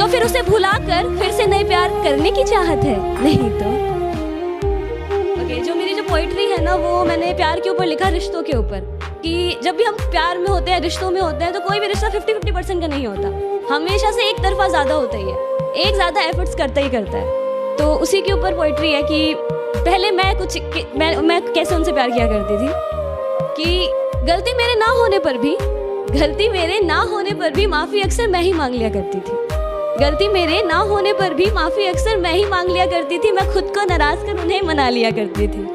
फिर उसे भुलाकर फिर से नए प्यार करने की चाहत है? नहीं तो जो मेरी जो पोइट्री है ना, वो मैंने प्यार के ऊपर लिखा, रिश्तों के ऊपर। कि जब भी हम प्यार में होते हैं, रिश्तों में होते हैं, तो कोई भी रिश्ता 50-50% का नहीं होता, हमेशा से एक तरफा ज्यादा होता ही है, एक ज्यादा एफर्ट्स करता ही करता है। तो उसी के ऊपर पोइट्री है कि पहले मैं कैसे उनसे प्यार किया करती थी कि गलती मेरे ना होने पर भी माफी अक्सर मैं ही मांग लिया करती थी। गलती मेरे ना होने पर भी माफी अक्सर मैं ही मांग लिया करती थी। मैं खुद को नाराज कर उन्हें मना लिया करती थी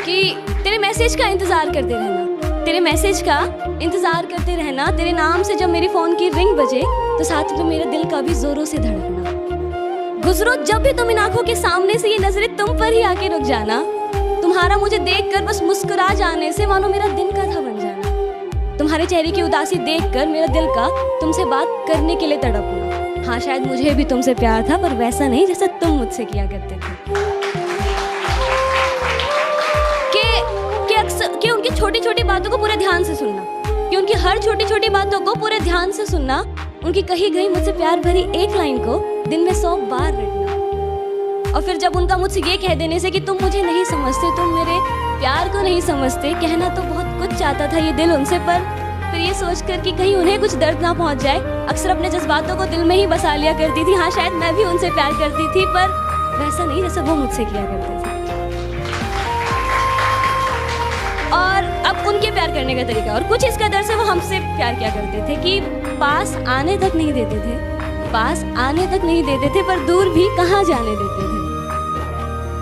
कि तेरे मैसेज का इंतजार करते रहना, तेरे मैसेज का इंतजार करते रहना। तेरे नाम से जब मेरी फोन की रिंग बजे तो साथ में मेरे दिल का भी जोरों से धड़कना। गुजरो जब भी तुम इन आंखों के सामने से, ये नजरें तुम पर ही आके रुक जाना। तुम्हारा मुझे देखकर बस मुस्कुरा जाने से मानो मेरा दिन का था बन जाना। तुम्हारे चेहरे की उदासी देखकर मेरा दिल का तुमसे बात करने के लिए तड़पना। हाँ, शायद मुझे भी तुमसे प्यार था पर वैसा नहीं जैसा तुम मुझसे किया करते थे। कि उनकी छोटी छोटी बातों को पूरे ध्यान से सुनना, कि उनकी हर छोटी छोटी बातों को पूरे ध्यान से सुनना। उनकी कही गई मुझसे प्यार भरी एक लाइन को दिन में 100 बार रटना। और फिर जब उनका मुझसे ये कह देने से कि तुम मुझे नहीं समझते, तुम मेरे प्यार को नहीं समझते, कहना तो बहुत कुछ चाहता था ये दिल उनसे, पर फिर ये सोचकर कि कहीं उन्हें कुछ दर्द ना पहुंच जाए, अक्सर अपने जज्बातों को दिल में ही बसा लिया करती थी। हाँ, शायद मैं भी उनसे प्यार करती थी पर वैसा नहीं जैसा वो मुझसे किया करते थे। और अब उनके प्यार करने का तरीका और कुछ इस कदर से वो हमसे प्यार किया करते थे कि पास आने तक नहीं देते थे, पास आने तक नहीं देते थे, पर दूर भी कहाँ जाने देते थे।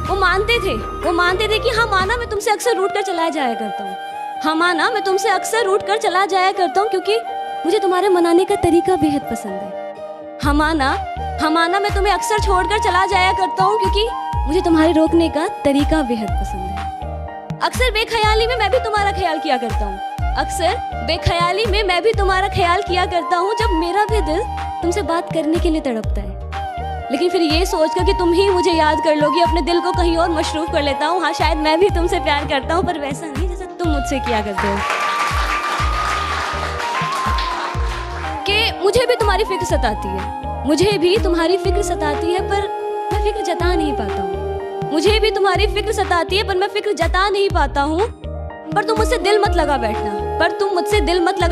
वो मानते थे कि हाँ माना, मैं तुमसे अक्सर रूठ कर चला जाया करता हूँ। हाँ माना, मैं तुमसे अक्सर रूठ कर चला जाया करता हूँ क्योंकि मुझे तुम्हारे मनाने का तरीका बेहद पसंद है। हाँ माना, मैं तुम्हें अक्सर छोड़कर चला जाया करता हूँ क्योंकि मुझे तुम्हारे रोकने का तरीका बेहद पसंद है। अक्सर बेख्याली में मैं भी तुम्हारा ख्याल किया करता हूँ, अक्सर बेख्याली में मैं भी तुम्हारा ख्याल किया करता हूँ, जब मेरा भी दिल तुमसे बात करने के लिए तड़पता है। लेकिन फिर ये सोचकर कि तुम ही मुझे याद कर लोगी, अपने दिल को कहीं और मशरूफ कर लेता हूँ। हाँ, शायद मैं भी तुमसे प्यार करता हूँ पर वैसा नहीं जैसा तुम मुझसे किया करते हो। कि मुझे भी तुम्हारी फिक्र सताती है, मुझे भी तुम्हारी फिक्र सताती है पर मैं फिक्र जता नहीं पाता हूँ। मुझे भी तुम्हारी फिक्र सताती है पर मैं फिक्र जता नहीं पाता हूँ। पर तुम मुझसे दिल मत लगा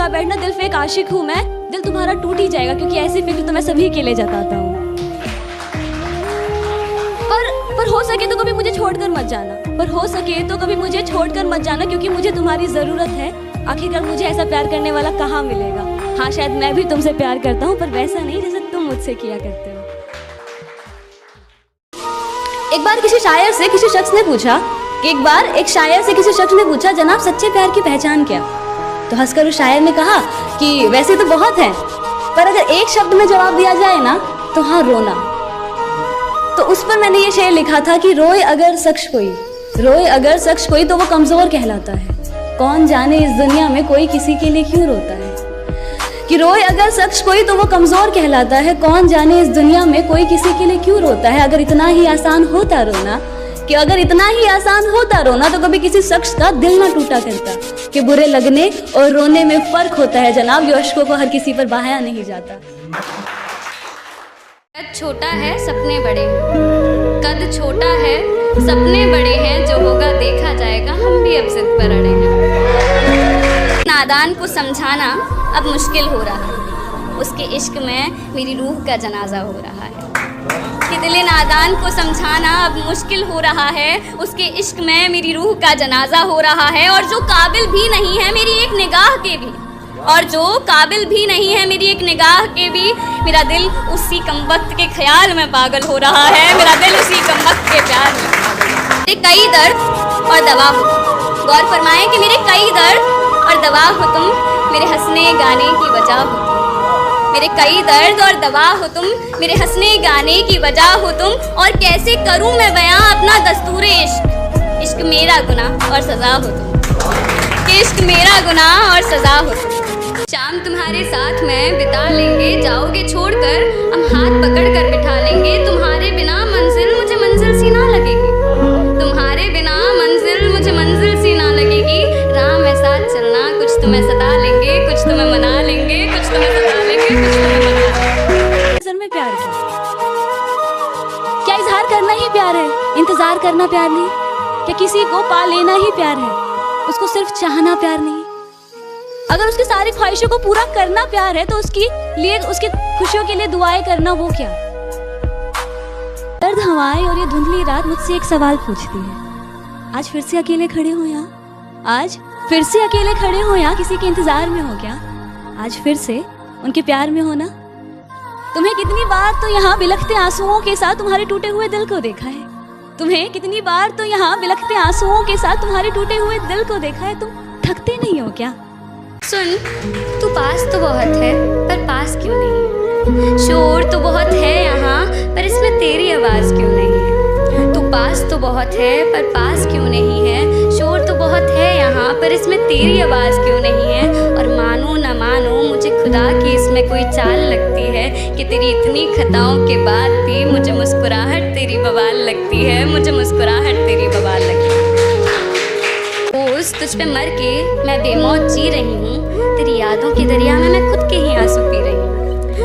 बैठना, दिल फेक आशिक हूँ मैं, दिल तुम्हारा टूट ही जाएगा, क्योंकि ऐसी फिक्र तो मैं सभी के लिए जताता हूँ। पर हो सके तो कभी मुझे छोड़कर मत जाना, क्योंकि मुझे तुम्हारी जरूरत है। आखिरकार मुझे ऐसा प्यार करने वाला कहाँ मिलेगा। हाँ, शायद मैं भी तुमसे प्यार करता हूँ, पर वैसा नहीं जैसे तुम मुझसे किया करते हो। एक बार किसी शायर से किसी शख्स ने पूछा, जनाब सच्चे प्यार की पहचान क्या? तो हंसकर उस शायर ने कहा कि वैसे तो बहुत है, पर अगर एक शब्द में जवाब दिया जाए ना तो हाँ, रोना। तो उस पर मैंने ये शेर लिखा था कि रोए अगर शख्स कोई तो वो कमजोर कहलाता है। कौन जाने इस दुनिया में कोई किसी के लिए क्यों रोता है। कि रोए अगर शख्स कोई तो वो कमजोर कहलाता है। कौन जाने इस दुनिया में कोई किसी के लिए क्यों रोता है। अगर इतना ही आसान होता रोना तो कभी किसी शख्स का दिल ना टूटा करता। कि बुरे लगने और रोने में फर्क होता है जनाब, जो अश्कों को हर किसी पर बहाया नहीं जाता। कद छोटा है सपने बड़े हैं, जो होगा देखा जाएगा, हम भी अब जिद पर अड़े हैं। नादान को समझाना अब मुश्किल हो रहा है, उसके इश्क में मेरी रूह का जनाजा हो रहा है। कि दिल नादान को समझाना अब मुश्किल हो रहा है, उसके इश्क में मेरी रूह का जनाजा हो रहा है। और जो काबिल भी नहीं है मेरी एक निगाह के भी, मेरा दिल उसी कमबख्त के ख्याल में पागल हो रहा है। मेरा दिल उसी कमबख्त के प्यार में पागल हो रहा है। कई दर्द और दवा हो, गौर फरमाएं कि मेरे कई दर्द और दवा हो तुम, मेरे हंसने गाने की वजह हो तुम। मेरे कई दर्द और दवा हो तुम, मेरे हंसने गाने की वजह हो तुम। और कैसे करूं मैं बयां अपना दस्तूर इश्क, इश्क मेरा गुनाह और सजा हो तुम। कि इश्क मेरा गुनाह और सजा हो तुम। शाम तुम्हारे साथ में बिता लेंगे, जाओगे छोड़कर हम हाथ पकड़ कर बिठा लेंगे। तुम्हारे बिना मंजिल मुझे मंजिल सी ना लगेगी, तुम्हारे बिना मंजिल मुझे मंजिल सी ना लगेगी। राह में साथ चलना, कुछ तुम्हें सता लेंगे, कुछ तुम्हें मना लेंगे, कुछ तुम्हें सता लेंगे, कुछ तुम्हें मना लेंगे। नजर में प्यार क्या इजहार करना ही प्यार है, इंतजार करना प्यार नहीं। क्या किसी को पा लेना ही प्यार है, उसको सिर्फ चाहना प्यार नहीं। अगर उसकी सारी ख्वाहिशों को पूरा करना प्यार है तो उसकी खुशियों के लिए दुआएं करना वो क्या। दर्द हवाएं और ये धुंधली रात मुझसे एक सवाल पूछती है, आज फिर से अकेले खड़े हो यहाँ, किसी के इंतजार में हो क्या? आज फिर से उनके प्यार में हो ना? तुम्हें कितनी बार तो यहाँ बिलखते आंसुओं के साथ तुम्हारे टूटे हुए दिल को देखा है। तुम थकते नहीं हो क्या? सुन, तू पास तो बहुत है पर पास क्यों नहीं। शोर तो बहुत है यहाँ पर इसमें तेरी आवाज़ क्यों नहीं है। तू पास तो बहुत है पर पास क्यों नहीं है। शोर तो बहुत है यहाँ पर इसमें तेरी आवाज़ क्यों नहीं है। और मानो न मानो मुझे खुदा की इसमें कोई चाल लगती है कि तेरी इतनी खताओं के बाद भी मुझे मुस्कुराहट तेरी बवाल लगती है, रोज़ तुझ पे मर के मैं बेमौत जी रही हूँ, तेरी यादों के दरिया में मैं खुद के ही आंसू पी रही हूँ।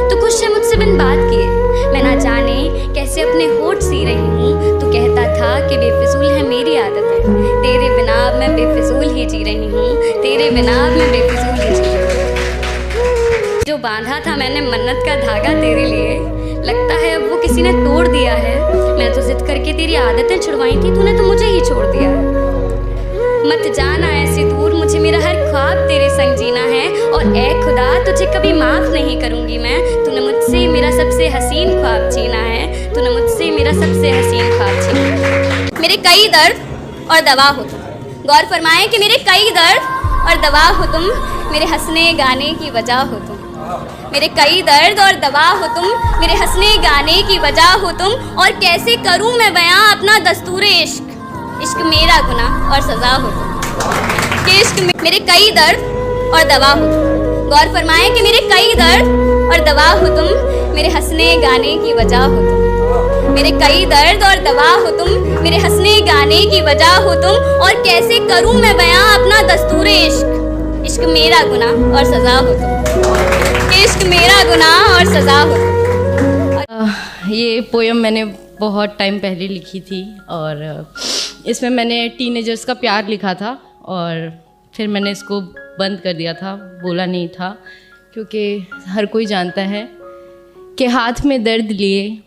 तू खुश है मुझसे बिन बात किए, मैं ना जाने कैसे अपने होठ सी रही हूँ। तू कहता था कि बेफिजूल है मेरी आदतें, तेरे बिना मैं बेफिजूल ही जी रही हूँ, जो बांधा था मैंने मन्नत का धागा तेरे लिए, लगता है अब वो किसी ने तोड़ दिया है। मैं तो जिद करके तेरी आदतें छुड़वाई थी, तूने तो मुझे ही छोड़ दिया। मत जाना ऐसे दूर, मुझे मेरा हर ख्वाब तेरे संग जीना है। और ए खुदा तुझे कभी माफ़ नहीं करूँगी मैं, तूने मुझसे मेरा सबसे हसीन ख्वाब छीना है, मेरे कई दर्द और दवा हो तुम, गौर फरमाएं कि मेरे कई दर्द और दवा हो तुम, मेरे हंसने गाने की वजह हो तुम। मेरे कई दर्द और दवा हो तुम, मेरे हंसने गाने की वजह हो तुम। और कैसे करूँ मैं बयां अपना दस्तूर इश्क, इश्क मेरा गुनाह और सजा हो तुम। कि इश्क मेरे कई दर्द और दवा हो तुम, गौर फरमाएं कि मेरे कई दर्द और दवा हो तुम, मेरे हंसने गाने की वजह हो तुम। मेरे कई दर्द और दवा हो तुम, मेरे हंसने गाने की वजह हो तुम। और कैसे करूँ मैं बयां अपना दस्तूर इश्क, इश्क मेरा गुनाह और सजा हो तुम। इश्क मेरा गुनाह और सजा हो तुम। ये पोयम मैंने बहुत टाइम पहले लिखी थी और इसमें मैंने टीनेजर्स का प्यार लिखा था और फिर मैंने इसको बंद कर दिया था, बोला नहीं था, क्योंकि हर कोई जानता है कि हाथ में दर्द लिए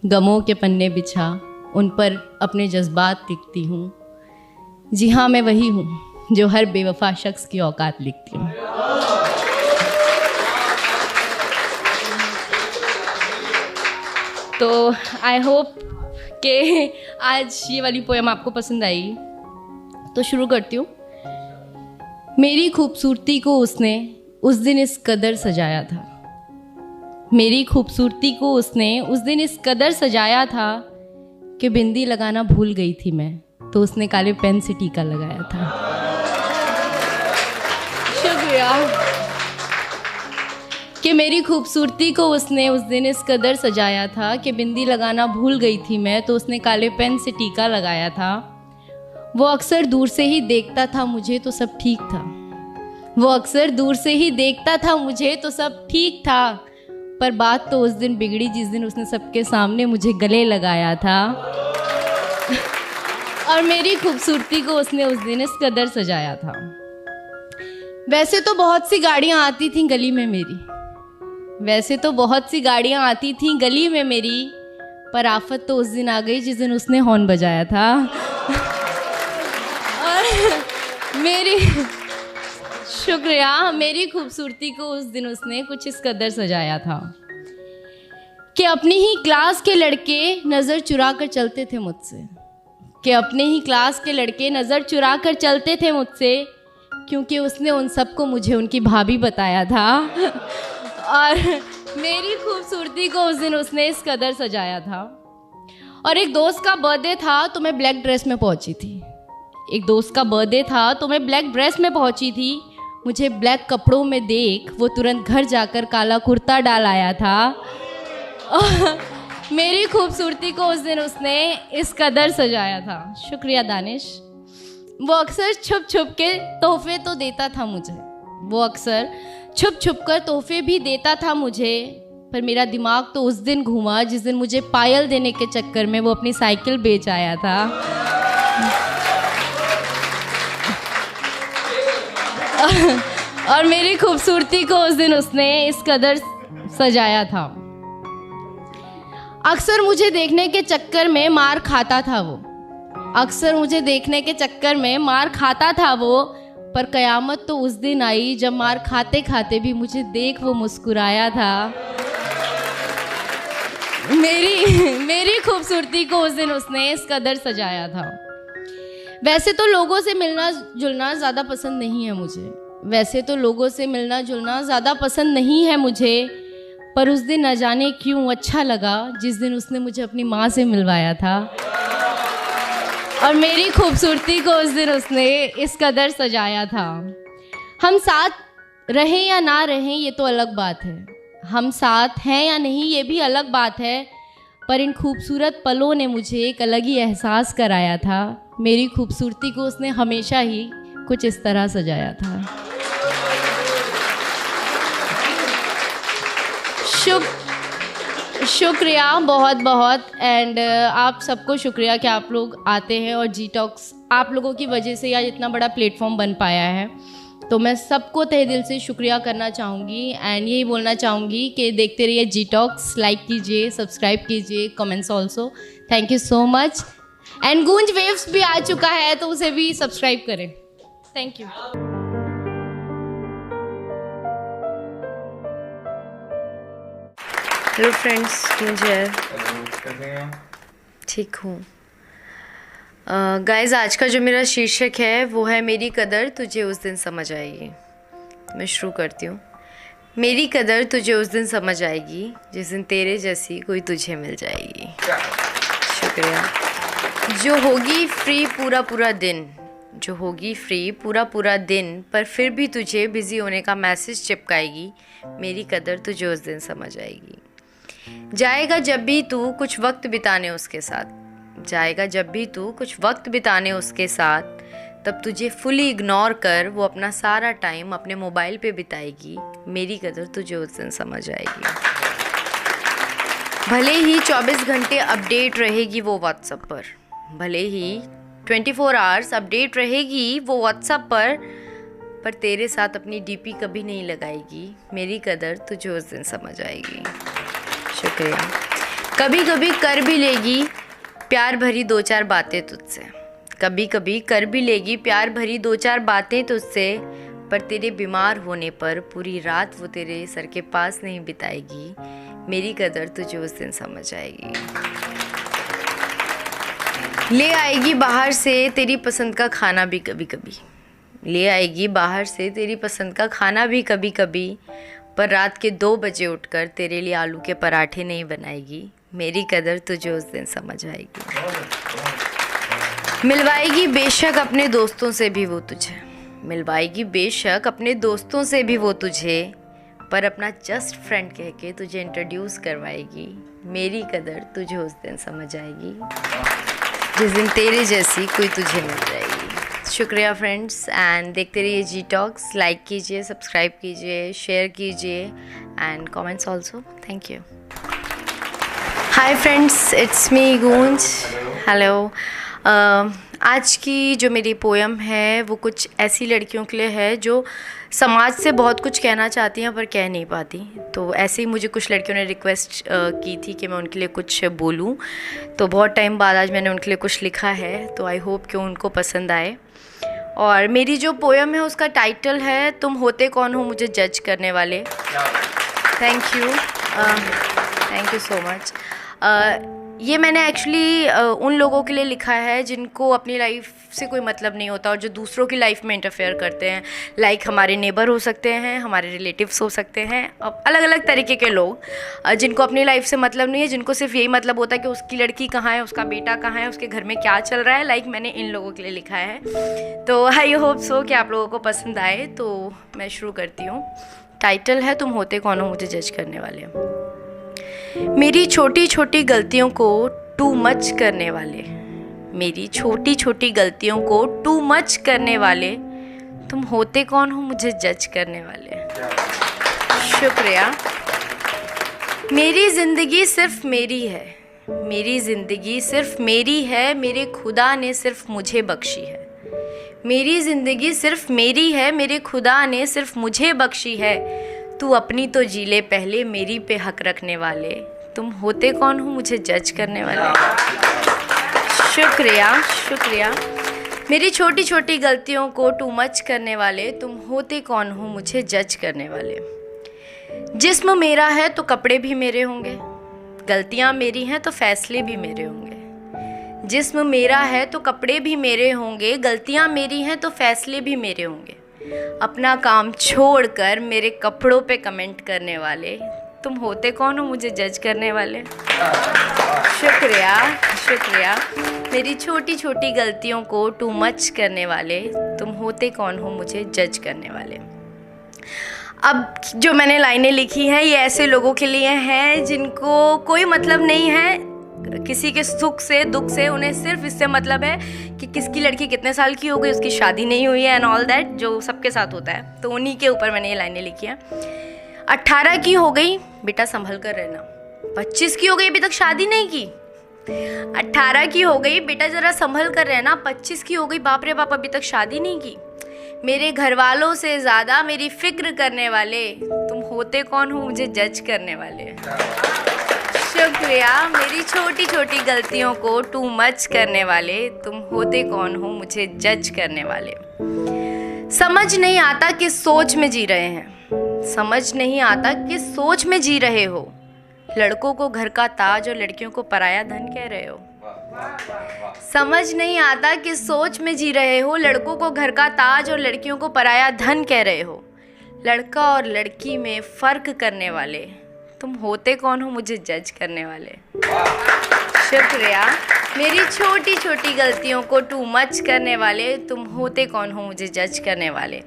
गमों के पन्ने बिछा उन पर अपने जज्बात लिखती हूँ। जी हाँ, मैं वही हूँ जो हर बेवफा शख्स की औकात लिखती हूँ। तो आई होप कि आज ये वाली पोएम आपको पसंद आई। तो शुरू करती हूँ। मेरी खूबसूरती को उसने उस दिन इस कदर सजाया था, मेरी खूबसूरती को उसने उस दिन इस कदर सजाया था कि बिंदी लगाना भूल गई थी मैं, तो उसने काले पेन से टीका लगाया था। शुक्रिया। कि मेरी खूबसूरती को उसने उस दिन इस कदर सजाया था कि बिंदी लगाना भूल गई थी मैं, तो उसने काले पेन से टीका लगाया था। वो अक्सर दूर से ही देखता था मुझे तो सब ठीक था, वो अक्सर दूर से ही देखता था मुझे तो सब ठीक था, पर बात तो उस दिन बिगड़ी जिस दिन उसने सबके सामने मुझे गले लगाया था। और मेरी खूबसूरती को उसने उस दिन इस कदर सजाया था। वैसे तो बहुत सी गाड़ियाँ आती थीं गली में मेरी, वैसे तो बहुत सी गाड़ियाँ आती थीं गली में मेरी, पर आफत तो उस दिन आ गई जिस दिन उसने हॉर्न बजाया था। और मेरी शुक्रिया, मेरी खूबसूरती को उस दिन उसने कुछ इस कदर सजाया था कि अपनी ही क्लास के लड़के नज़र चुरा कर चलते थे मुझसे, कि अपने ही क्लास के लड़के नज़र चुरा कर चलते थे मुझसे, क्योंकि उसने उन सबको मुझे उनकी भाभी बताया था। और मेरी खूबसूरती को उस दिन उसने इस कदर सजाया था। और एक दोस्त का बर्थडे था तो मैं ब्लैक ड्रेस में पहुंची थी, एक दोस्त का बर्थडे था तो मैं ब्लैक ड्रेस में पहुंची थी। मुझे ब्लैक कपड़ों में देख वो तुरंत घर जाकर काला कुर्ता डाल आया था। और मेरी खूबसूरती को उस दिन उसने इस कदर सजाया था। शुक्रिया दानिश। वो अक्सर छुप छुप के तोहफे तो देता था मुझे, वो अक्सर छुप छुप कर तोहफे भी देता था मुझे, पर मेरा दिमाग तो उस दिन घूमा जिस दिन मुझे पायल देने के चक्कर में वो अपनी साइकिल बेच आया था। और मेरी खूबसूरती को उस दिन उसने इस कदर सजाया था। अक्सर मुझे देखने के चक्कर में मार खाता था वो, अक्सर मुझे देखने के चक्कर में मार खाता था वो, पर कयामत तो उस दिन आई जब मार खाते खाते भी मुझे देख वो मुस्कुराया था। मेरी खूबसूरती को उस दिन उसने इस कदर सजाया था। वैसे तो लोगों से मिलना जुलना ज़्यादा पसंद नहीं है मुझे, वैसे तो लोगों से मिलना जुलना ज़्यादा पसंद नहीं है मुझे, पर उस दिन न जाने क्यों अच्छा लगा जिस दिन उसने मुझे अपनी माँ से मिलवाया था। और मेरी खूबसूरती को उस दिन उसने इस कदर सजाया था। हम साथ रहें या ना रहें ये तो अलग बात है, हम साथ हैं या नहीं ये भी अलग बात है, पर इन खूबसूरत पलों ने मुझे एक अलग ही एहसास कराया था। मेरी खूबसूरती को उसने हमेशा ही कुछ इस तरह सजाया था। शुक्रिया बहुत बहुत। एंड आप सबको शुक्रिया कि आप लोग आते हैं और जी टॉक्स आप लोगों की वजह से आज इतना बड़ा प्लेटफॉर्म बन पाया है, तो मैं सबको तहे दिल से शुक्रिया करना चाहूँगी। एंड यही बोलना चाहूँगी कि देखते रहिए जी टॉक्स, लाइक कीजिए, सब्सक्राइब कीजिए, comments also. Thank you so much. And गूंज वेव्स भी आ चुका है तो उसे भी सब्सक्राइब करें। Thank you. हेलो फ्रेंड्स, मुझे ठीक हूँ। गाइस, आज का जो मेरा शीर्षक है वो है मेरी कदर तुझे उस दिन समझ आएगी। मैं शुरू करती हूँ। मेरी कदर तुझे उस दिन समझ आएगी जिस दिन तेरे जैसी कोई तुझे मिल जाएगी। शुक्रिया। जो होगी फ्री पूरा पूरा दिन, जो होगी फ्री पूरा पूरा दिन, पर फिर भी तुझे बिज़ी होने का मैसेज चिपकाएगी, मेरी कदर तुझे उस दिन समझ आएगी। जाएगा जब भी तू कुछ वक्त बिताने उसके साथ, जाएगा जब भी तू कुछ वक्त बिताने उसके साथ, तब तुझे फुली इग्नोर कर वो अपना सारा टाइम अपने मोबाइल पे बिताएगी, मेरी कदर तुझे उस दिन समझ आएगी। भले ही 24 घंटे अपडेट रहेगी वो व्हाट्सएप पर, भले ही 24 आवर्स अपडेट रहेगी वो व्हाट्सएप पर तेरे साथ अपनी डीपी कभी नहीं लगाएगी। मेरी कदर तुझे उस दिन समझ आएगी। शुक्रिया। कभी कभी कर भी लेगी प्यार भरी 2-4 बातें तुझसे, कभी कभी कर भी लेगी प्यार भरी 2-4 बातें तुझसे, पर तेरे बीमार होने पर पूरी रात वो तेरे सर के पास नहीं बिताएगी। मेरी कदर तुझे उस दिन समझ आएगी। ले आएगी बाहर से तेरी पसंद का खाना भी कभी कभी, ले आएगी बाहर से तेरी पसंद का खाना भी कभी कभी, पर रात के 2 बजे उठकर तेरे लिए आलू के पराठे नहीं बनाएगी। मेरी कदर तुझे उस दिन समझ आएगी। मिलवाएगी बेशक अपने दोस्तों से भी वो तुझे, मिलवाएगी बेशक अपने दोस्तों से भी वो तुझे, पर अपना जस्ट फ्रेंड कह के तुझे इंट्रोड्यूस करवाएगी। मेरी कदर तुझे उस दिन समझ आएगी, जिस दिन तेरे जैसी कोई तुझे मिल जाएगी। शुक्रिया फ्रेंड्स, एंड देखते रहिए जी टॉक्स। लाइक कीजिए, सब्सक्राइब कीजिए, शेयर कीजिए and comments also. Thank you. Hi friends, it's me गूंज। हेलो। आज की जो मेरी पोयम है वो कुछ ऐसी लड़कियों के लिए है जो समाज से बहुत कुछ कहना चाहती हैं पर कह नहीं पाती। तो ऐसे ही मुझे कुछ लड़कियों ने रिक्वेस्ट की थी कि मैं उनके लिए कुछ बोलूं, तो बहुत टाइम बाद आज मैंने उनके लिए कुछ लिखा है। तो आई होप कि उनको पसंद आए। और मेरी जो पोयम है उसका टाइटल है तुम होते कौन हो मुझे जज करने वाले। Thank you so much. ये मैंने एक्चुअली उन लोगों के लिए लिखा है जिनको अपनी लाइफ से कोई मतलब नहीं होता और जो दूसरों की लाइफ में इंटरफेयर करते हैं। लाइक हमारे नेबर हो सकते हैं, हमारे रिलेटिव्स हो सकते हैं, अलग अलग तरीके के लोग जिनको अपनी लाइफ से मतलब नहीं है, जिनको सिर्फ यही मतलब होता है कि उसकी लड़की कहाँ है, उसका बेटा कहाँ है, उसके घर में क्या चल रहा है। लाइक मैंने इन लोगों के लिए लिखा है। तो आई होप सो कि आप लोगों को पसंद आए। तो मैं शुरू करती हूँ। टाइटल है तुम होते कौन हो मुझे जज करने वाले। मेरी छोटी छोटी गलतियों को टू मच करने वाले, मेरी छोटी छोटी गलतियों को टू मच करने वाले, तुम होते कौन हो मुझे जज करने वाले। शुक्रिया। मेरी ज़िंदगी सिर्फ मेरी है, मेरी ज़िंदगी सिर्फ मेरी है, मेरे खुदा ने सिर्फ मुझे बख्शी है। मेरी ज़िंदगी सिर्फ मेरी है, मेरे खुदा ने सिर्फ मुझे बख्शी है। तू अपनी तो जी ले पहले, मेरी पे हक रखने वाले, तुम होते कौन हो मुझे जज करने वाले। शुक्रिया शुक्रिया। मेरी छोटी छोटी गलतियों को टू मच करने वाले, तुम होते कौन हो मुझे जज करने वाले। जिस्म मेरा है तो कपड़े भी मेरे होंगे, गलतियाँ मेरी हैं तो फैसले भी मेरे होंगे। जिस्म मेरा है तो कपड़े भी मेरे होंगे, गलतियाँ मेरी हैं तो फैसले भी मेरे होंगे। अपना काम छोड़कर मेरे कपड़ों पे कमेंट करने वाले, तुम होते कौन हो मुझे जज करने वाले। शुक्रिया शुक्रिया। मेरी छोटी छोटी गलतियों को टू मच करने वाले, तुम होते कौन हो मुझे जज करने वाले। अब जो मैंने लाइनें लिखी हैं ये ऐसे लोगों के लिए हैं जिनको कोई मतलब नहीं है किसी के सुख से दुख से, उन्हें सिर्फ इससे मतलब है कि किसकी लड़की कितने साल की हो गई, उसकी शादी नहीं हुई है एंड ऑल दैट, जो सबके साथ होता है। तो उन्हीं के ऊपर मैंने ये लाइनें लिखी हैं। 18 की हो गई बेटा संभल कर रहना, 25 की हो गई अभी तक शादी नहीं की। 18 की हो गई बेटा जरा संभल कर रहना, 25 की हो गई बाप रे बाप अभी तक शादी नहीं की। मेरे घर वालों से ज़्यादा मेरी फिक्र करने वाले, तुम होते कौन हो मुझे जज करने वाले। शुक्रिया। मेरी छोटी छोटी गलतियों को टू मच करने वाले, तुम होते कौन हो मुझे जज करने वाले। समझ नहीं आता किस सोच में जी रहे हैं, समझ नहीं आता किस सोच में जी रहे हो। लड़कों को घर का ताज और लड़कियों को पराया धन कह रहे हो। समझ नहीं आता किस सोच में जी रहे हो। लड़कों को घर का ताज और लड़कियों को पराया धन कह रहे हो। लड़का और लड़की में फ़र्क करने वाले, तुम होते कौन हो मुझे जज करने वाले। शुक्रिया। मेरी छोटी छोटी गलतियों को टू मच करने वाले, तुम होते कौन हो मुझे जज करने वाले।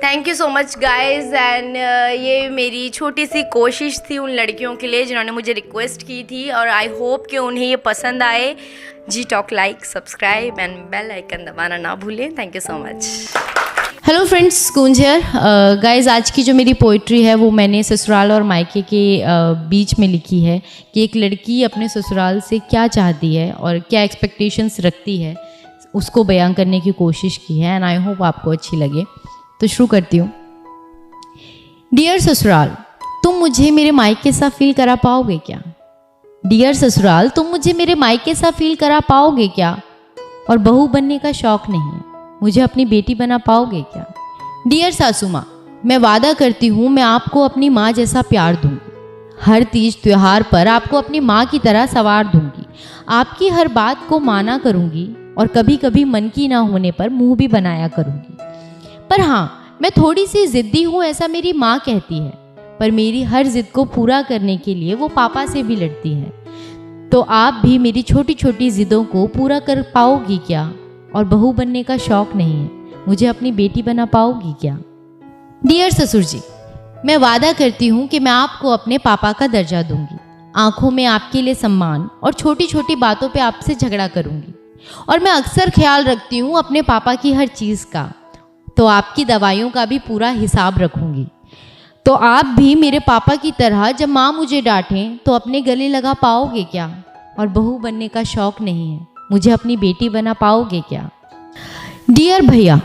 Thank you so much guys. And ये मेरी छोटी सी कोशिश थी उन लड़कियों के लिए जिन्होंने मुझे रिक्वेस्ट की थी, और आई होप कि उन्हें ये पसंद आए। जी टॉक like, subscribe and bell icon दबाना ना भूलें। Thank you so much. Hello friends, Goonj here. Guys आज की जो मेरी पोइट्री है वो मैंने ससुराल और मायके के बीच में लिखी है कि एक लड़की अपने ससुराल से क्या चाहती है और क्या एक्सपेक्टेशंस रखती है उसको बयां करने की कोशिश की है एंड आई होप आपको अच्छी लगे। तो शुरू करती हूँ। डियर ससुराल, तुम मुझे मेरे मायके सा फील करा पाओगे क्या? डियर ससुराल, तुम मुझे मेरे मायके सा फील करा पाओगे क्या? और बहू बनने का शौक नहीं है, मुझे अपनी बेटी बना पाओगे क्या? डियर सासू माँ, मैं वादा करती हूँ मैं आपको अपनी माँ जैसा प्यार दूंगी। हर तीज त्योहार पर आपको अपनी माँ की तरह सवार दूंगी। आपकी हर बात को माना करूंगी और कभी कभी मन की ना होने पर मुंह भी बनाया करूंगी। पर हाँ, मैं थोड़ी सी ज़िद्दी हूँ ऐसा मेरी माँ कहती है, पर मेरी हर जिद को पूरा करने के लिए वो पापा से भी लड़ती है। तो आप भी मेरी छोटी छोटी ज़िदों को पूरा कर पाओगी क्या? और बहू बनने का शौक नहीं है, मुझे अपनी बेटी बना पाओगी क्या? डियर ससुर जी, मैं वादा करती हूँ कि मैं आपको अपने पापा का दर्जा दूंगी। आंखों में आपके लिए सम्मान और छोटी छोटी बातों पे आपसे झगड़ा करूंगी। और मैं अक्सर ख्याल रखती हूँ अपने पापा की हर चीज़ का, तो आपकी दवाइयों का भी पूरा हिसाब रखूंगी। तो आप भी मेरे पापा की तरह जब माँ मुझे डांटें तो अपने गले लगा पाओगे क्या? और बहू बनने का शौक नहीं है, मुझे अपनी बेटी बना पाओगे क्या? डियर भैया,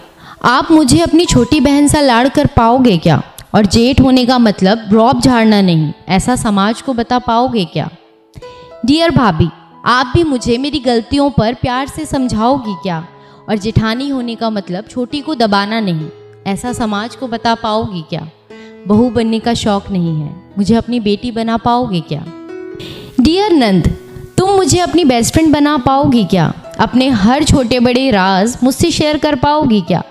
आप मुझे अपनी छोटी बहन सा लाड़ कर पाओगे क्या? और जेठ होने का मतलब रौब झाड़ना नहीं, ऐसा समाज को बता पाओगे क्या? डियर भाभी, आप भी मुझे मेरी गलतियों पर प्यार से समझाओगी क्या? और जेठानी होने का मतलब छोटी को दबाना नहीं, ऐसा समाज को बता पाओगी क्या? बहू बनने का शौक नहीं है, मुझे अपनी बेटी बना पाओगे क्या? डियर नंद, तुम मुझे अपनी बेस्ट फ्रेंड बना पाओगी क्या? अपने हर छोटे बड़े राज मुझसे शेयर कर पाओगी क्या?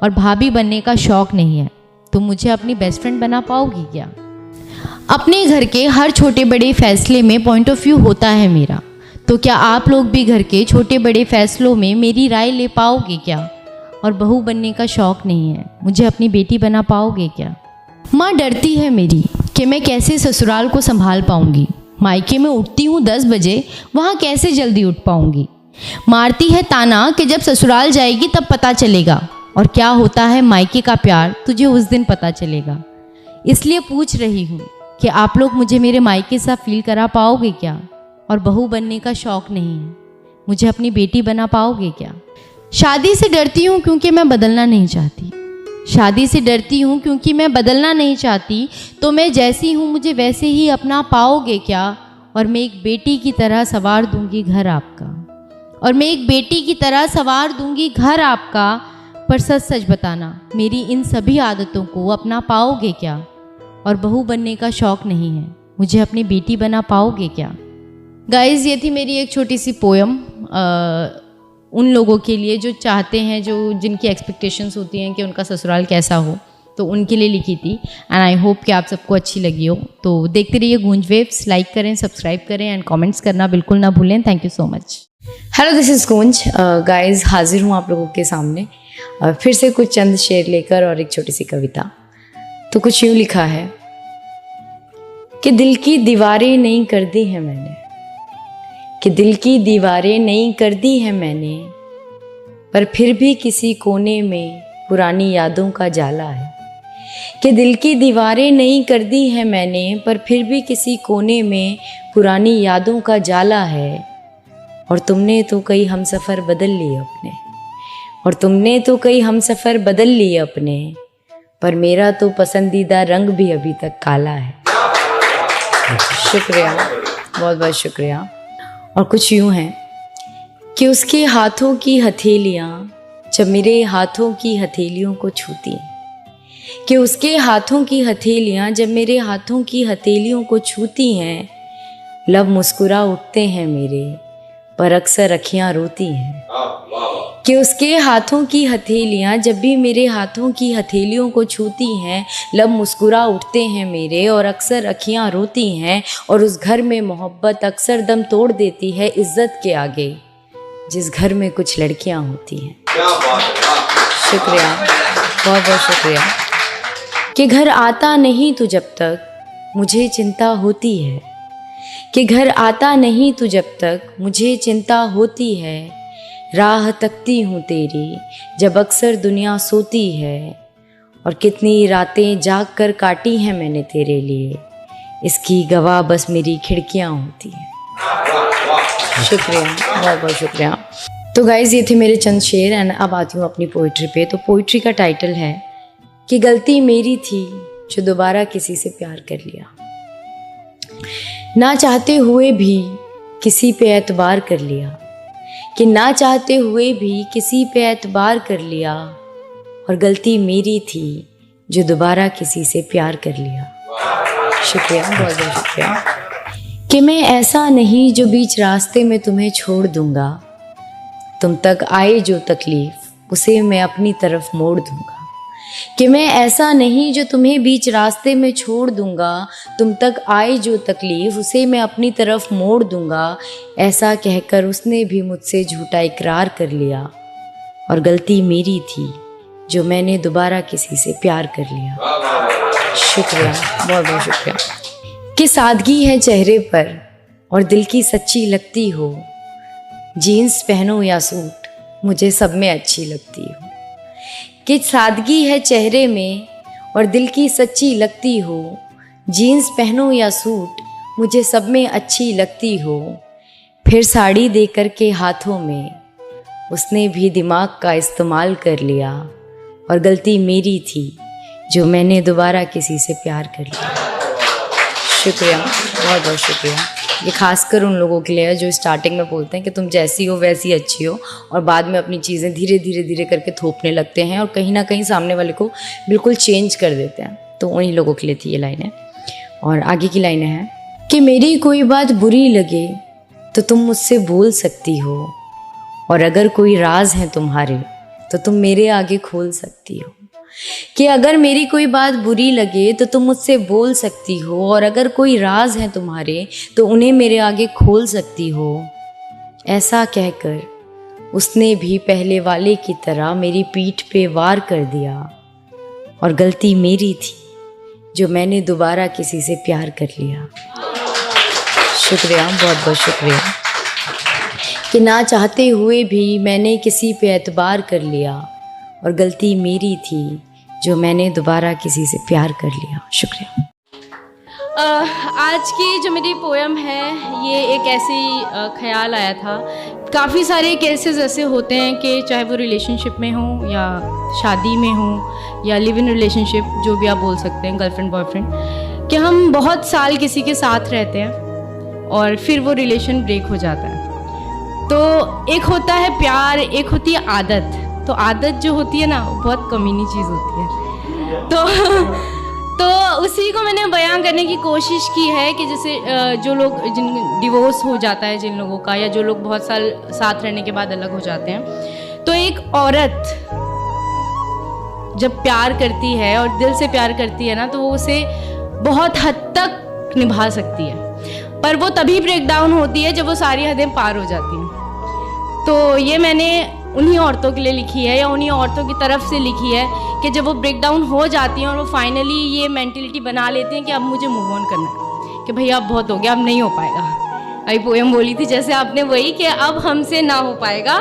और भाभी बनने का शौक नहीं है, तुम मुझे अपनी बेस्ट फ्रेंड बना पाओगी क्या? अपने घर के हर छोटे बड़े फैसले में पॉइंट ऑफ व्यू होता है मेरा, तो क्या आप लोग भी घर के छोटे बड़े फैसलों में मेरी राय ले पाओगे क्या? और बहू बनने का शौक नहीं है, मुझे अपनी बेटी बना पाओगे क्या? माँ डरती है मेरी कि मैं कैसे ससुराल को संभाल पाऊंगी। मायके में उठती हूँ 10 बजे, वहाँ कैसे जल्दी उठ पाऊंगी। मारती है ताना कि जब ससुराल जाएगी तब पता चलेगा, और क्या होता है मायके का प्यार तुझे उस दिन पता चलेगा। इसलिए पूछ रही हूँ कि आप लोग मुझे मेरे मायके सा फील करा पाओगे क्या? और बहू बनने का शौक नहीं है, मुझे अपनी बेटी बना पाओगे क्या? शादी से डरती हूँ क्योंकि मैं बदलना नहीं चाहती। शादी से डरती हूँ क्योंकि मैं बदलना नहीं चाहती। तो मैं जैसी हूँ मुझे वैसे ही अपना पाओगे क्या? और मैं एक बेटी की तरह सवार दूंगी घर आपका। और मैं एक बेटी की तरह सवार दूंगी घर आपका। पर सच सच बताना, मेरी इन सभी आदतों को अपना पाओगे क्या? और बहू बनने का शौक नहीं है, मुझे अपनी बेटी बना पाओगे क्या? गाइस, ये थी मेरी एक छोटी सी पोयम उन लोगों के लिए जो चाहते हैं, जिनकी एक्सपेक्टेशंस होती हैं कि उनका ससुराल कैसा हो, तो उनके लिए लिखी थी। एंड आई होप कि आप सबको अच्छी लगी हो। तो देखते रहिए गूंज वेव्स, लाइक करें, सब्सक्राइब करें एंड कमेंट्स करना बिल्कुल ना भूलें। Thank you so much. Hello, this is गूंज। गाइस, हाजिर हूँ आप लोगों के सामने फिर से कुछ चंद शेर लेकर और एक छोटी सी कविता। तो कुछ यूँ लिखा है कि दिल की दीवारें नहीं कर दी हैं मैंने, कि दिल की दीवारें नहीं कर दी हैं मैंने, पर फिर भी किसी कोने में पुरानी यादों का जाला है। कि दिल की दीवारें नहीं कर दी हैं मैंने, पर फिर भी किसी कोने में पुरानी यादों का जाला है। और तुमने तो कई हमसफ़र बदल लिए अपने, और तुमने तो कई हमसफ़र बदल लिए अपने, पर मेरा तो पसंदीदा रंग भी अभी तक काला है। शुक्रिया, बहुत बहुत शुक्रिया। और कुछ यूँ हैं कि उसके हाथों की हथेलियाँ जब मेरे हाथों की हथेलियों को छूती हैं, कि उसके हाथों की हथेलियाँ जब मेरे हाथों की हथेलियों को छूती हैं, लब मुस्कुरा उठते हैं मेरे, पर अक्सर अखियाँ रोती हैं। कि उसके हाथों की हथेलियाँ जब भी मेरे हाथों की हथेलियों को छूती हैं, लब मुस्कुरा उठते हैं मेरे और अक्सर अखियाँ रोती हैं। और उस घर में मोहब्बत अक्सर दम तोड़ देती है इज्जत के आगे, जिस घर में कुछ लड़कियाँ होती हैं। शुक्रिया, बहुत बहुत शुक्रिया। कि घर आता नहीं तू जब तक मुझे चिंता होती है, कि घर आता नहीं तू जब तक मुझे चिंता होती है। राह तकती हूँ तेरी जब अक्सर दुनिया सोती है, और कितनी रातें जाग कर काटी हैं मैंने तेरे लिए, इसकी गवाह बस मेरी खिड़कियाँ होती हैं। शुक्रिया, बहुत बहुत शुक्रिया। तो गाइज़ ये थे मेरे चंद शेर एंड अब आती हूँ अपनी पोइट्री पे। तो पोइट्री का टाइटल है कि गलती मेरी थी जो दोबारा किसी से प्यार कर लिया, ना चाहते हुए भी किसी पे एतबार कर लिया, कि ना चाहते हुए भी किसी पे एतबार कर लिया, और गलती मेरी थी जो दोबारा किसी से प्यार कर लिया। शुक्रिया, बहुत बहुत शुक्रिया। कि मैं ऐसा नहीं जो बीच रास्ते में तुम्हें छोड़ दूंगा, तुम तक आए जो तकलीफ़ उसे मैं अपनी तरफ मोड़ दूंगा। कि मैं ऐसा नहीं जो तुम्हें बीच रास्ते में छोड़ दूंगा, तुम तक आए जो तकलीफ़ उसे मैं अपनी तरफ मोड़ दूंगा। ऐसा कहकर उसने भी मुझसे झूठा इकरार कर लिया, और गलती मेरी थी जो मैंने दोबारा किसी से प्यार कर लिया। शुक्रिया, बहुत बहुत शुक्रिया। कि सादगी है चेहरे पर और दिल की सच्ची लगती हो, जीन्स पहनो या सूट मुझे सब में अच्छी लगती हो। कि सादगी है चेहरे में और दिल की सच्ची लगती हो, जीन्स पहनो या सूट मुझे सब में अच्छी लगती हो। फिर साड़ी दे कर के हाथों में उसने भी दिमाग का इस्तेमाल कर लिया, और गलती मेरी थी जो मैंने दोबारा किसी से प्यार कर लिया। शुक्रिया, बहुत बहुत शुक्रिया। ये खासकर उन लोगों के लिए है जो स्टार्टिंग में बोलते हैं कि तुम जैसी हो वैसी अच्छी हो, और बाद में अपनी चीज़ें धीरे धीरे धीरे करके थोपने लगते हैं और कहीं ना कहीं सामने वाले को बिल्कुल चेंज कर देते हैं। तो उन्हीं लोगों के लिए थी ये लाइनें। और आगे की लाइनें हैं कि मेरी कोई बात बुरी लगे तो तुम मुझसे बोल सकती हो, और अगर कोई राज है तुम्हारे तो तुम मेरे आगे खोल सकती हो। कि अगर मेरी कोई बात बुरी लगे तो तुम मुझसे बोल सकती हो, और अगर कोई राज है तुम्हारे तो उन्हें मेरे आगे खोल सकती हो। ऐसा कहकर उसने भी पहले वाले की तरह मेरी पीठ पे वार कर दिया, और गलती मेरी थी जो मैंने दोबारा किसी से प्यार कर लिया। शुक्रिया, बहुत बहुत शुक्रिया। कि ना चाहते हुए भी मैंने किसी पे एतबार कर लिया, और गलती मेरी थी जो मैंने दोबारा किसी से प्यार कर लिया। शुक्रिया। आज की जो मेरी पोएम है ये एक ऐसी ख्याल आया था। काफ़ी सारे केसेस ऐसे होते हैं कि चाहे वो रिलेशनशिप में हो या शादी में हो या लिव इन रिलेशनशिप, जो भी आप बोल सकते हैं, गर्लफ्रेंड बॉयफ्रेंड, कि हम बहुत साल किसी के साथ रहते हैं और फिर वो रिलेशन ब्रेक हो जाता है। तो एक होता है प्यार, एक होती है आदत। तो आदत जो होती है ना वो बहुत कमीनी चीज़ होती है। तो उसी को मैंने बयां करने की कोशिश की है कि जैसे जो लोग जिन डिवोर्स हो जाता है जिन लोगों का, या जो लोग बहुत साल साथ रहने के बाद अलग हो जाते हैं, तो एक औरत जब प्यार करती है और दिल से प्यार करती है ना, तो वो उसे बहुत हद तक निभा सकती है। पर वो तभी ब्रेक डाउन होती है जब वो सारी हदें पार हो जाती हैं। तो ये मैंने उन्हीं औरतों के लिए लिखी है, या उन्हीं औरतों की तरफ से लिखी है कि जब वो ब्रेक डाउन हो जाती हैं और वो फाइनली ये मेंटलिटी बना लेती हैं कि अब मुझे मूव ऑन करना है, कि भैया अब बहुत हो गया, अब नहीं हो पाएगा। अभी पोएम बोली थी जैसे आपने, वही कि अब हमसे ना हो पाएगा।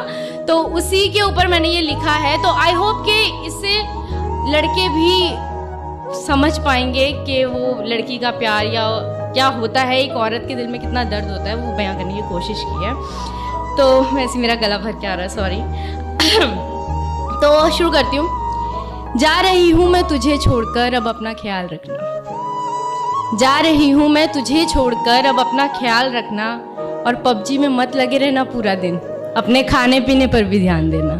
तो उसी के ऊपर मैंने ये लिखा है। तो आई होप कि इससे लड़के भी समझ पाएंगे कि वो लड़की का प्यार या क्या होता है, एक औरत के दिल में कितना दर्द होता है, वो बयां करने की कोशिश की है। तो वैसे मेरा गला भर के आ रहा है, सॉरी। तो शुरू करती हूँ। जा रही हूँ मैं तुझे छोड़कर, अब अपना ख्याल रखना। जा रही हूँ मैं तुझे छोड़कर, अब अपना ख्याल रखना, और पबजी में मत लगे रहना पूरा दिन, अपने खाने पीने पर भी ध्यान देना।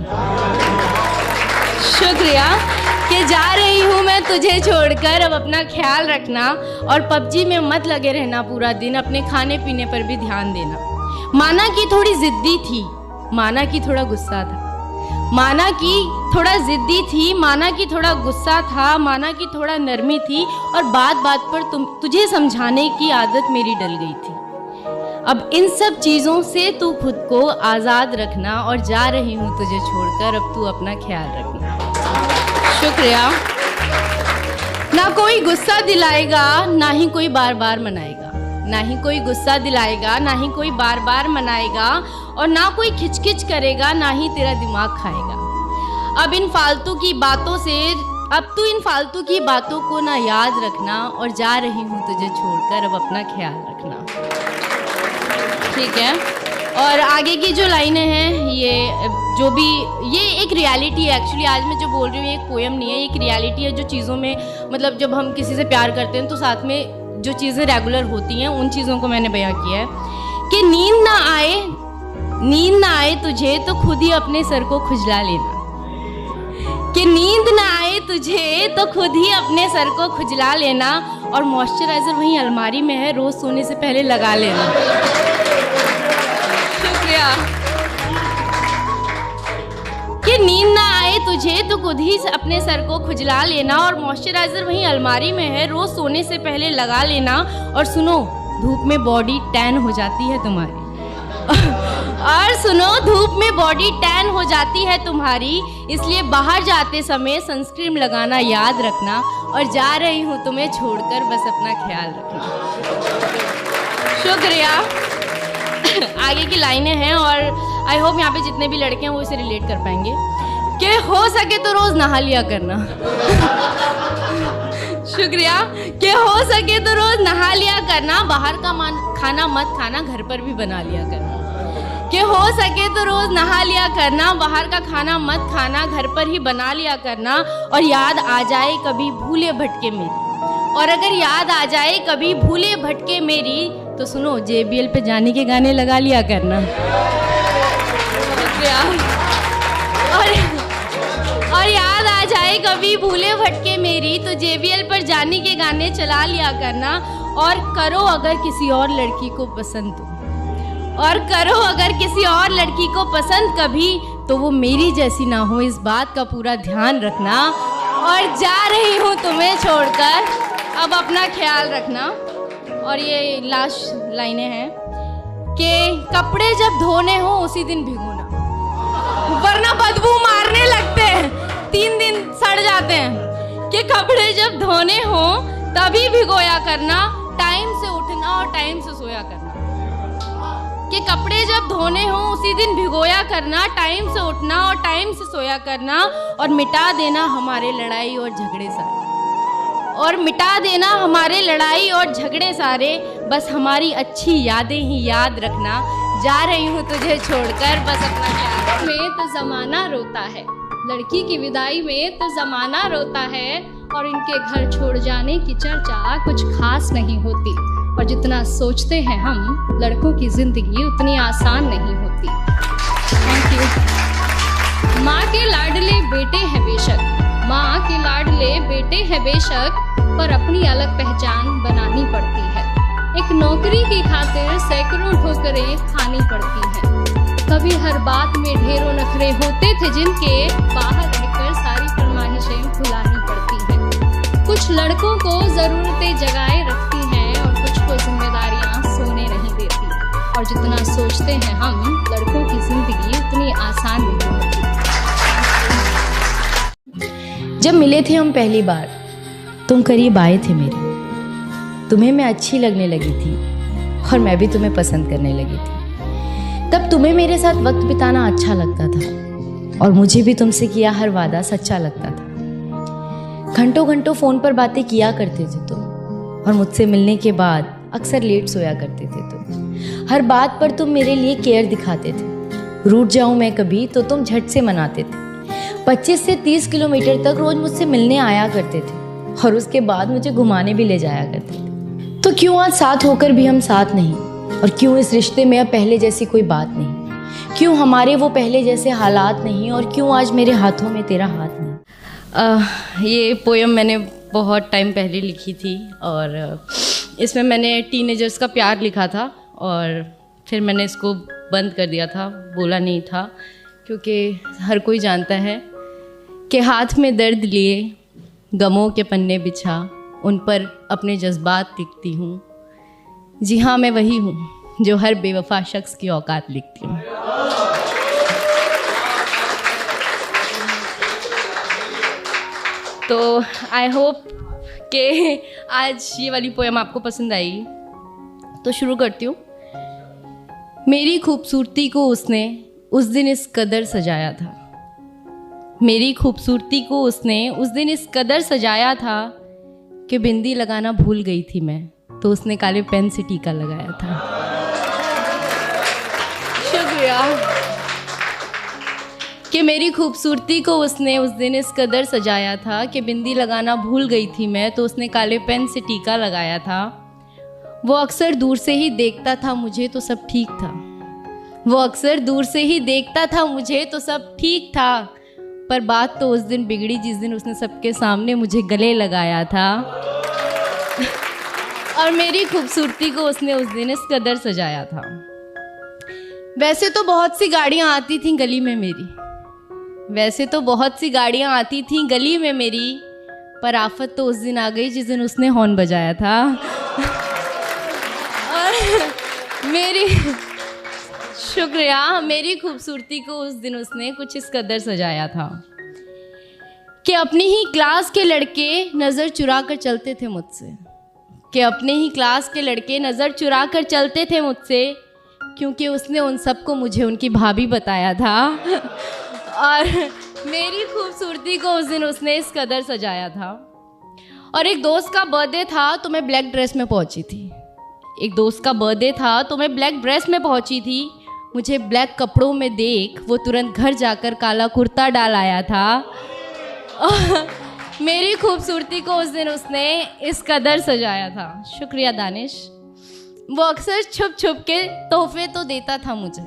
शुक्रिया। कि जा रही हूँ मैं तुझे छोड़कर, अब अपना ख्याल रखना, और पबजी में मत लगे रहना पूरा दिन, अपने खाने पीने पर भी ध्यान देना। माना कि थोड़ी जिद्दी थी, माना कि थोड़ा गुस्सा था, माना कि थोड़ा जिद्दी थी, माना कि थोड़ा गुस्सा था, माना कि थोड़ा नरमी थी, और बात बात पर तुझे समझाने की आदत मेरी डल गई थी। अब इन सब चीज़ों से तू खुद को आज़ाद रखना, और जा रही हूँ तुझे छोड़कर, अब तू अपना ख्याल रखना। शुक्रिया। ना कोई गुस्सा दिलाएगा, ना ही कोई बार बार मनाएगा, ना ही कोई गुस्सा दिलाएगा, ना ही कोई बार बार मनाएगा, और ना कोई खिचखिच करेगा, ना ही तेरा दिमाग खाएगा। अब इन फालतू की बातों से, अब तू इन फालतू की बातों को ना याद रखना, और जा रही हूँ तुझे छोड़कर, अब अपना ख्याल रखना। ठीक है। और आगे की जो लाइनें हैं ये जो भी ये एक रियलिटी है एक्चुअली। आज मैं जो बोल रही हूँ ये एक पोएम नहीं है, एक रियलिटी है जो चीज़ों में मतलब जब हम किसी से प्यार करते हैं तो साथ में जो चीज़ें रेगुलर होती हैं उन चीज़ों को मैंने बयां किया है कि नींद ना आए तुझे तो खुद ही अपने सर को खुजला लेना, कि नींद ना आए तुझे तो खुद ही अपने सर को खुजला लेना, और मॉइस्चराइज़र वहीं अलमारी में है, रोज़ सोने से पहले लगा लेना। शुक्रिया। कि नींद ना आए तुझे तो खुद ही अपने सर को खुजला लेना, और मॉइस्चराइज़र वहीं अलमारी में है, रोज़ सोने से पहले लगा लेना। और सुनो, धूप में बॉडी टैन हो जाती है तुम्हारी और सुनो, धूप में बॉडी टैन हो जाती है तुम्हारी, इसलिए बाहर जाते समय सनस्क्रीन लगाना याद रखना, और जा रही हूँ तुम्हें छोड़कर, बस अपना ख्याल रखना। शुक्रिया। आगे की लाइनें हैं और आई होप यहाँ पे जितने भी लड़के हैं वो इसे रिलेट कर पाएंगे कि हो सके तो रोज़ नहा लिया करना शुक्रिया। कि हो सके तो रोज़ नहा लिया करना, बाहर का खाना मत खाना, घर पर भी बना लिया करना। कि हो सके तो रोज़ नहा लिया करना, बाहर का खाना मत खाना, घर पर ही बना लिया करना, और याद आ जाए कभी भूले भटके मेरी, और अगर याद आ जाए कभी भूले भटके मेरी तो सुनो, JBL पे जाने के गाने लगा लिया करना। और याद आ जाए कभी भूले भटके मेरी तो JBL पर जाने के गाने चला लिया करना, और करो अगर किसी और लड़की को पसंद तो, और करो अगर किसी और लड़की को पसंद कभी तो वो मेरी जैसी ना हो, इस बात का पूरा ध्यान रखना, और जा रही हूँ तुम्हें छोड़कर, अब अपना ख्याल रखना। और ये लास्ट लाइनें हैं कि कपड़े जब धोने हो उसी दिन भिगोना, वरना बदबू मारने लगते हैं, 3 दिन सड़ जाते हैं। कि कपड़े जब धोने हो तभी भिगोया करना, टाइम से उठना और टाइम से सोया करना। कि कपड़े जब धोने हो उसी दिन भिगोया करना, टाइम से उठना और टाइम से सोया करना, और मिटा देना हमारे लड़ाई और झगड़े सारे, और मिटा देना हमारे लड़ाई और झगड़े सारे, बस हमारी अच्छी यादें ही याद रखना, जा रही हूँ तुझे छोड़कर, बस अपना ख्याल में तो ज़माना रोता है, लड़की की विदाई में तो ज़माना रोता है, और इनके घर छोड़ जाने की चर्चा कुछ खास नहीं होती, और जितना सोचते हैं हम लड़कों की ज़िंदगी उतनी आसान नहीं होती। Thank you. माँ के लाडले बेटे हैं बेशक, माँ के लाडले बेटे हैं बेशक, पर अपनी अलग पहचान बनानी पड़ती है। एक नौकरी की खातिर सैकड़ों ठोकरें खानी पड़ती हैं। कभी हर बात में ढेरों नखरे होते थे जिनके, बाहर रहकर सारी फरमाइशें भुलानी पड़ती हैं। कुछ लड़कों को ज़रूरतें जगाए रखती हैं और कुछ को जिम्मेदारियाँ सोने नहीं देती, और जितना सोचते हैं हम लड़कों की ज़िंदगी उतनी आसान नहीं होती। जब मिले थे हम पहली बार, तुम करीब आए थे मेरे, तुम्हें मैं अच्छी लगने लगी थी और मैं भी तुम्हें पसंद करने लगी थी। तब तुम्हें मेरे साथ वक्त बिताना अच्छा लगता था और मुझे भी तुमसे किया हर वादा सच्चा लगता था। घंटों घंटों फ़ोन पर बातें किया करते थे तुम, और मुझसे मिलने के बाद अक्सर लेट सोया करते थे तुम। हर बात पर तुम मेरे लिए केयर दिखाते थे। रूठ जाऊं मैं कभी तो तुम झट से मनाते थे। 25 से 30 किलोमीटर तक रोज़ मुझसे मिलने आया करते थे और उसके बाद मुझे घुमाने भी ले जाया करते थे। तो क्यों आज साथ होकर भी हम साथ नहीं, और क्यों इस रिश्ते में अब पहले जैसी कोई बात नहीं, क्यों हमारे वो पहले जैसे हालात नहीं, और क्यों आज मेरे हाथों में तेरा हाथ नहीं। ये पोएम मैंने बहुत टाइम पहले लिखी थी, और इसमें मैंने टीनेजर्स का प्यार लिखा था, और फिर मैंने इसको बंद कर दिया था, बोला नहीं था, क्योंकि हर कोई जानता है कि हाथ में दर्द लिए गमों के पन्ने बिछा, उन पर अपने जज्बात लिखती हूँ। जी हाँ, मैं वही हूँ जो हर बेवफा शख्स की औकात लिखती हूँ। तो आई होप कि आज ये वाली पोएम आपको पसंद आई। तो शुरू करती हूँ। मेरी खूबसूरती को उसने उस दिन इस कदर सजाया था, मेरी खूबसूरती को उसने उस दिन इस कदर सजाया था कि बिंदी लगाना भूल गई थी मैं, तो उसने काले पेन से टीका लगाया था। शुक्रिया कि मेरी खूबसूरती को उसने उस दिन इस कदर सजाया था कि बिंदी लगाना भूल गई थी मैं, तो उसने काले पेन से टीका लगाया था। वो अक्सर दूर से ही देखता था मुझे तो सब ठीक था। वो अक्सर दूर से ही देखता था मुझे तो सब ठीक था, पर बात तो उस दिन बिगड़ी जिस दिन उसने सबके सामने मुझे गले लगाया था। और मेरी खूबसूरती को उसने उस दिन इस कदर सजाया था। वैसे तो बहुत सी गाड़ियाँ आती थीं गली में मेरी, वैसे तो बहुत सी गाड़ियाँ आती थीं गली में मेरी, पर आफत तो उस दिन आ गई जिस दिन उसने हॉर्न बजाया था। और मेरी शुक्रिया, मेरी खूबसूरती को उस दिन उसने कुछ इस कदर सजाया था कि अपनी ही क्लास के लड़के नज़र चुरा कर चलते थे मुझसे, कि अपने ही क्लास के लड़के नज़र चुरा कर चलते थे मुझसे, क्योंकि उसने उन सबको मुझे उनकी भाभी बताया था। और मेरी खूबसूरती को उस दिन उसने इस कदर सजाया था। और एक दोस्त का बर्थडे था तो मैं ब्लैक ड्रेस में पहुंची थी। एक दोस्त का बर्थडे था तो मैं ब्लैक ड्रेस में पहुंची थी। मुझे ब्लैक कपड़ों में देख वो तुरंत घर जाकर काला कुर्ता डाल आया था। और मेरी खूबसूरती को उस दिन उसने इस कदर सजाया था। शुक्रिया दानिश। वो अक्सर छुप छुप के तोहफे तो देता था मुझे,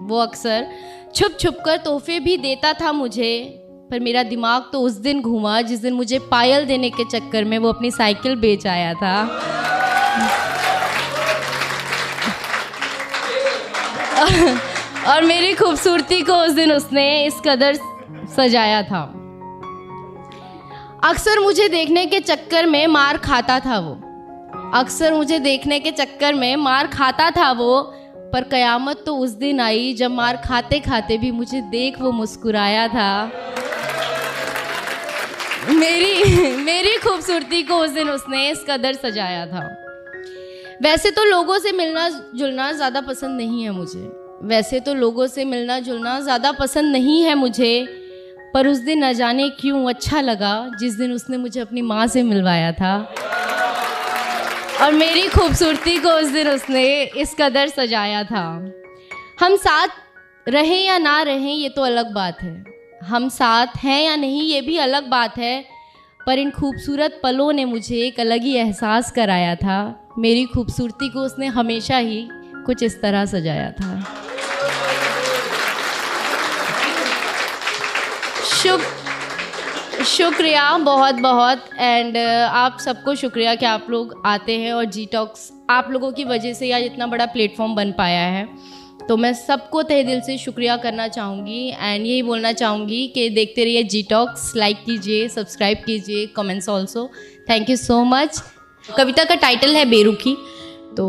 वो अक्सर छुप छुप कर तोहफे भी देता था मुझे, पर मेरा दिमाग तो उस दिन घूमा जिस दिन मुझे पायल देने के चक्कर में वो अपनी साइकिल बेच आया था। और मेरी खूबसूरती को उस दिन उसने इस कदर सजाया था। अक्सर मुझे देखने के चक्कर में मार खाता था वो, अक्सर मुझे देखने के चक्कर में मार खाता था वो, पर कयामत तो उस दिन आई जब मार खाते खाते भी मुझे देख वो मुस्कुराया था। मेरी खूबसूरती को उस दिन उसने इस कदर सजाया था। वैसे तो लोगों से मिलना जुलना ज़्यादा पसंद नहीं है मुझे, वैसे तो लोगों से मिलना जुलना ज़्यादा पसंद नहीं है मुझे, पर उस दिन न जाने क्यों अच्छा लगा जिस दिन उसने मुझे अपनी माँ से मिलवाया था। और मेरी खूबसूरती को उस दिन उसने इस कदर सजाया था। हम साथ रहें या ना रहें ये तो अलग बात है, हम साथ हैं या नहीं ये भी अलग बात है, पर इन खूबसूरत पलों ने मुझे एक अलग ही एहसास कराया था। मेरी खूबसूरती को उसने हमेशा ही कुछ इस तरह सजाया था। शुक्रिया बहुत बहुत। एंड आप सबको शुक्रिया कि आप लोग आते हैं और जी टॉक्स आप लोगों की वजह से आज इतना बड़ा प्लेटफॉर्म बन पाया है, तो मैं सबको तहे दिल से शुक्रिया करना चाहूँगी। एंड यही बोलना चाहूँगी कि देखते रहिए जी टॉक्स, लाइक कीजिए, सब्सक्राइब कीजिए, comments also. Thank you so much. Kavita का टाइटल है बेरुखी। तो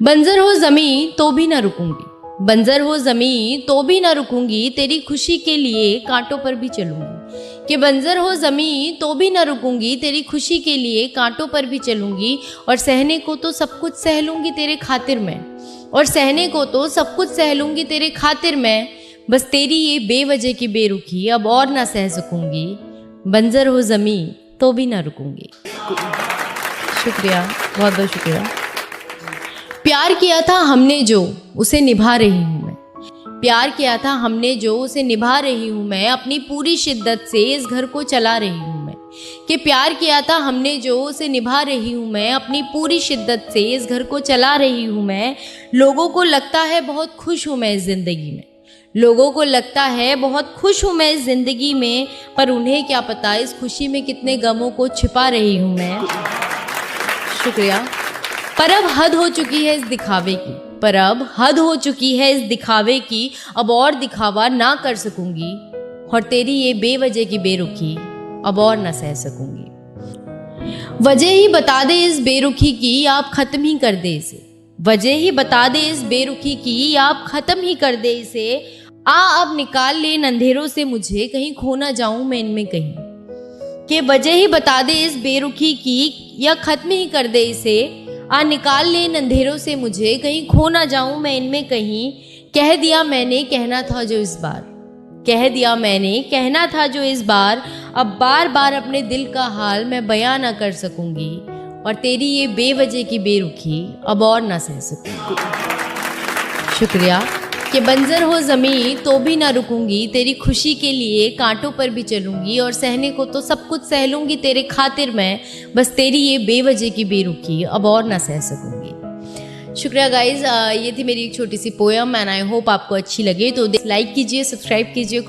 बंजर हो ज़मीं तो भी ना रुकूंगी, बंजर हो ज़मीं तो भी ना रुकूंगी, तेरी खुशी के लिए कांटों पर भी चलूंगी। कि बंजर हो ज़मीं तो भी ना रुकूंगी, तेरी खुशी के लिए कांटों पर भी चलूंगी। और सहने को तो सब कुछ सह लूंगी तेरे खातिर मैं, और सहने को तो सब कुछ सह लूंगी तेरे खातिर मैं, बस तेरी ये बेवजह की बेरुखी अब और ना सह सकूंगी। बंजर हो ज़मीं तो भी ना रुकूंगी। शुक्रिया, बहुत बहुत शुक्रिया। प्यार किया था हमने जो उसे निभा रही हूँ मैं, प्यार किया था हमने जो उसे निभा रही हूँ मैं, अपनी पूरी शिद्दत से इस घर को चला रही हूँ मैं। कि प्यार किया था हमने जो उसे निभा रही हूँ मैं, अपनी पूरी शिद्दत से इस घर को चला रही हूँ मैं। लोगों को लगता है बहुत खुश हूँ मैं इस ज़िंदगी में, लोगों को लगता है बहुत खुश हूँ मैं इस ज़िंदगी में, पर उन्हें क्या पता इस खुशी में कितने गमों को छिपा रही हूँ मैं। शुक्रिया। पर अब हद हो चुकी है इस दिखावे की, पर अब हद हो चुकी है इस दिखावे की, अब और दिखावा ना कर सकूंगी, और तेरी ये बेवजह की बेरुखी अब और ना सह सकूंगी। वजह ही बता दे इस बेरुखी की, आप ख़त्म ही कर दे इसे, वजह ही बता दे इस बेरुखी की, आप ख़त्म ही कर दे इसे। आ अब निकाल ले इन अंधेरों से मुझे, कहीं खो ना जाऊं मैं इनमें कहीं। कि वजह ही बता दे इस बेरुखी की, या ख़त्म ही कर दे इसे। आ निकाल ले इन अंधेरों से मुझे, कहीं खो ना जाऊं मैं इनमें कहीं। कह दिया मैंने कहना था जो इस बार, कह दिया मैंने कहना था जो इस बार, अब बार बार अपने दिल का हाल मैं बयां ना कर सकूंगी, और तेरी ये बेवजह की बेरुखी अब और ना सह सकूंगी। शुक्रिया। कि बंजर हो ज़मीं तो भी ना रुकूंगी, तेरी खुशी के लिए कांटों पर भी चलूंगी, और सहने को तो सब कुछ सह लूंगी तेरे खातिर मैं, बस तेरी ये बेवजह की बेरुखी अब और ना सह सकूंगी। शुक्रिया गाइज, ये थी मेरी एक छोटी सी पोयम एंड आई होप आपको अच्छी लगे। तो लाइक कीजिए, सब्सक्राइब कीजिए।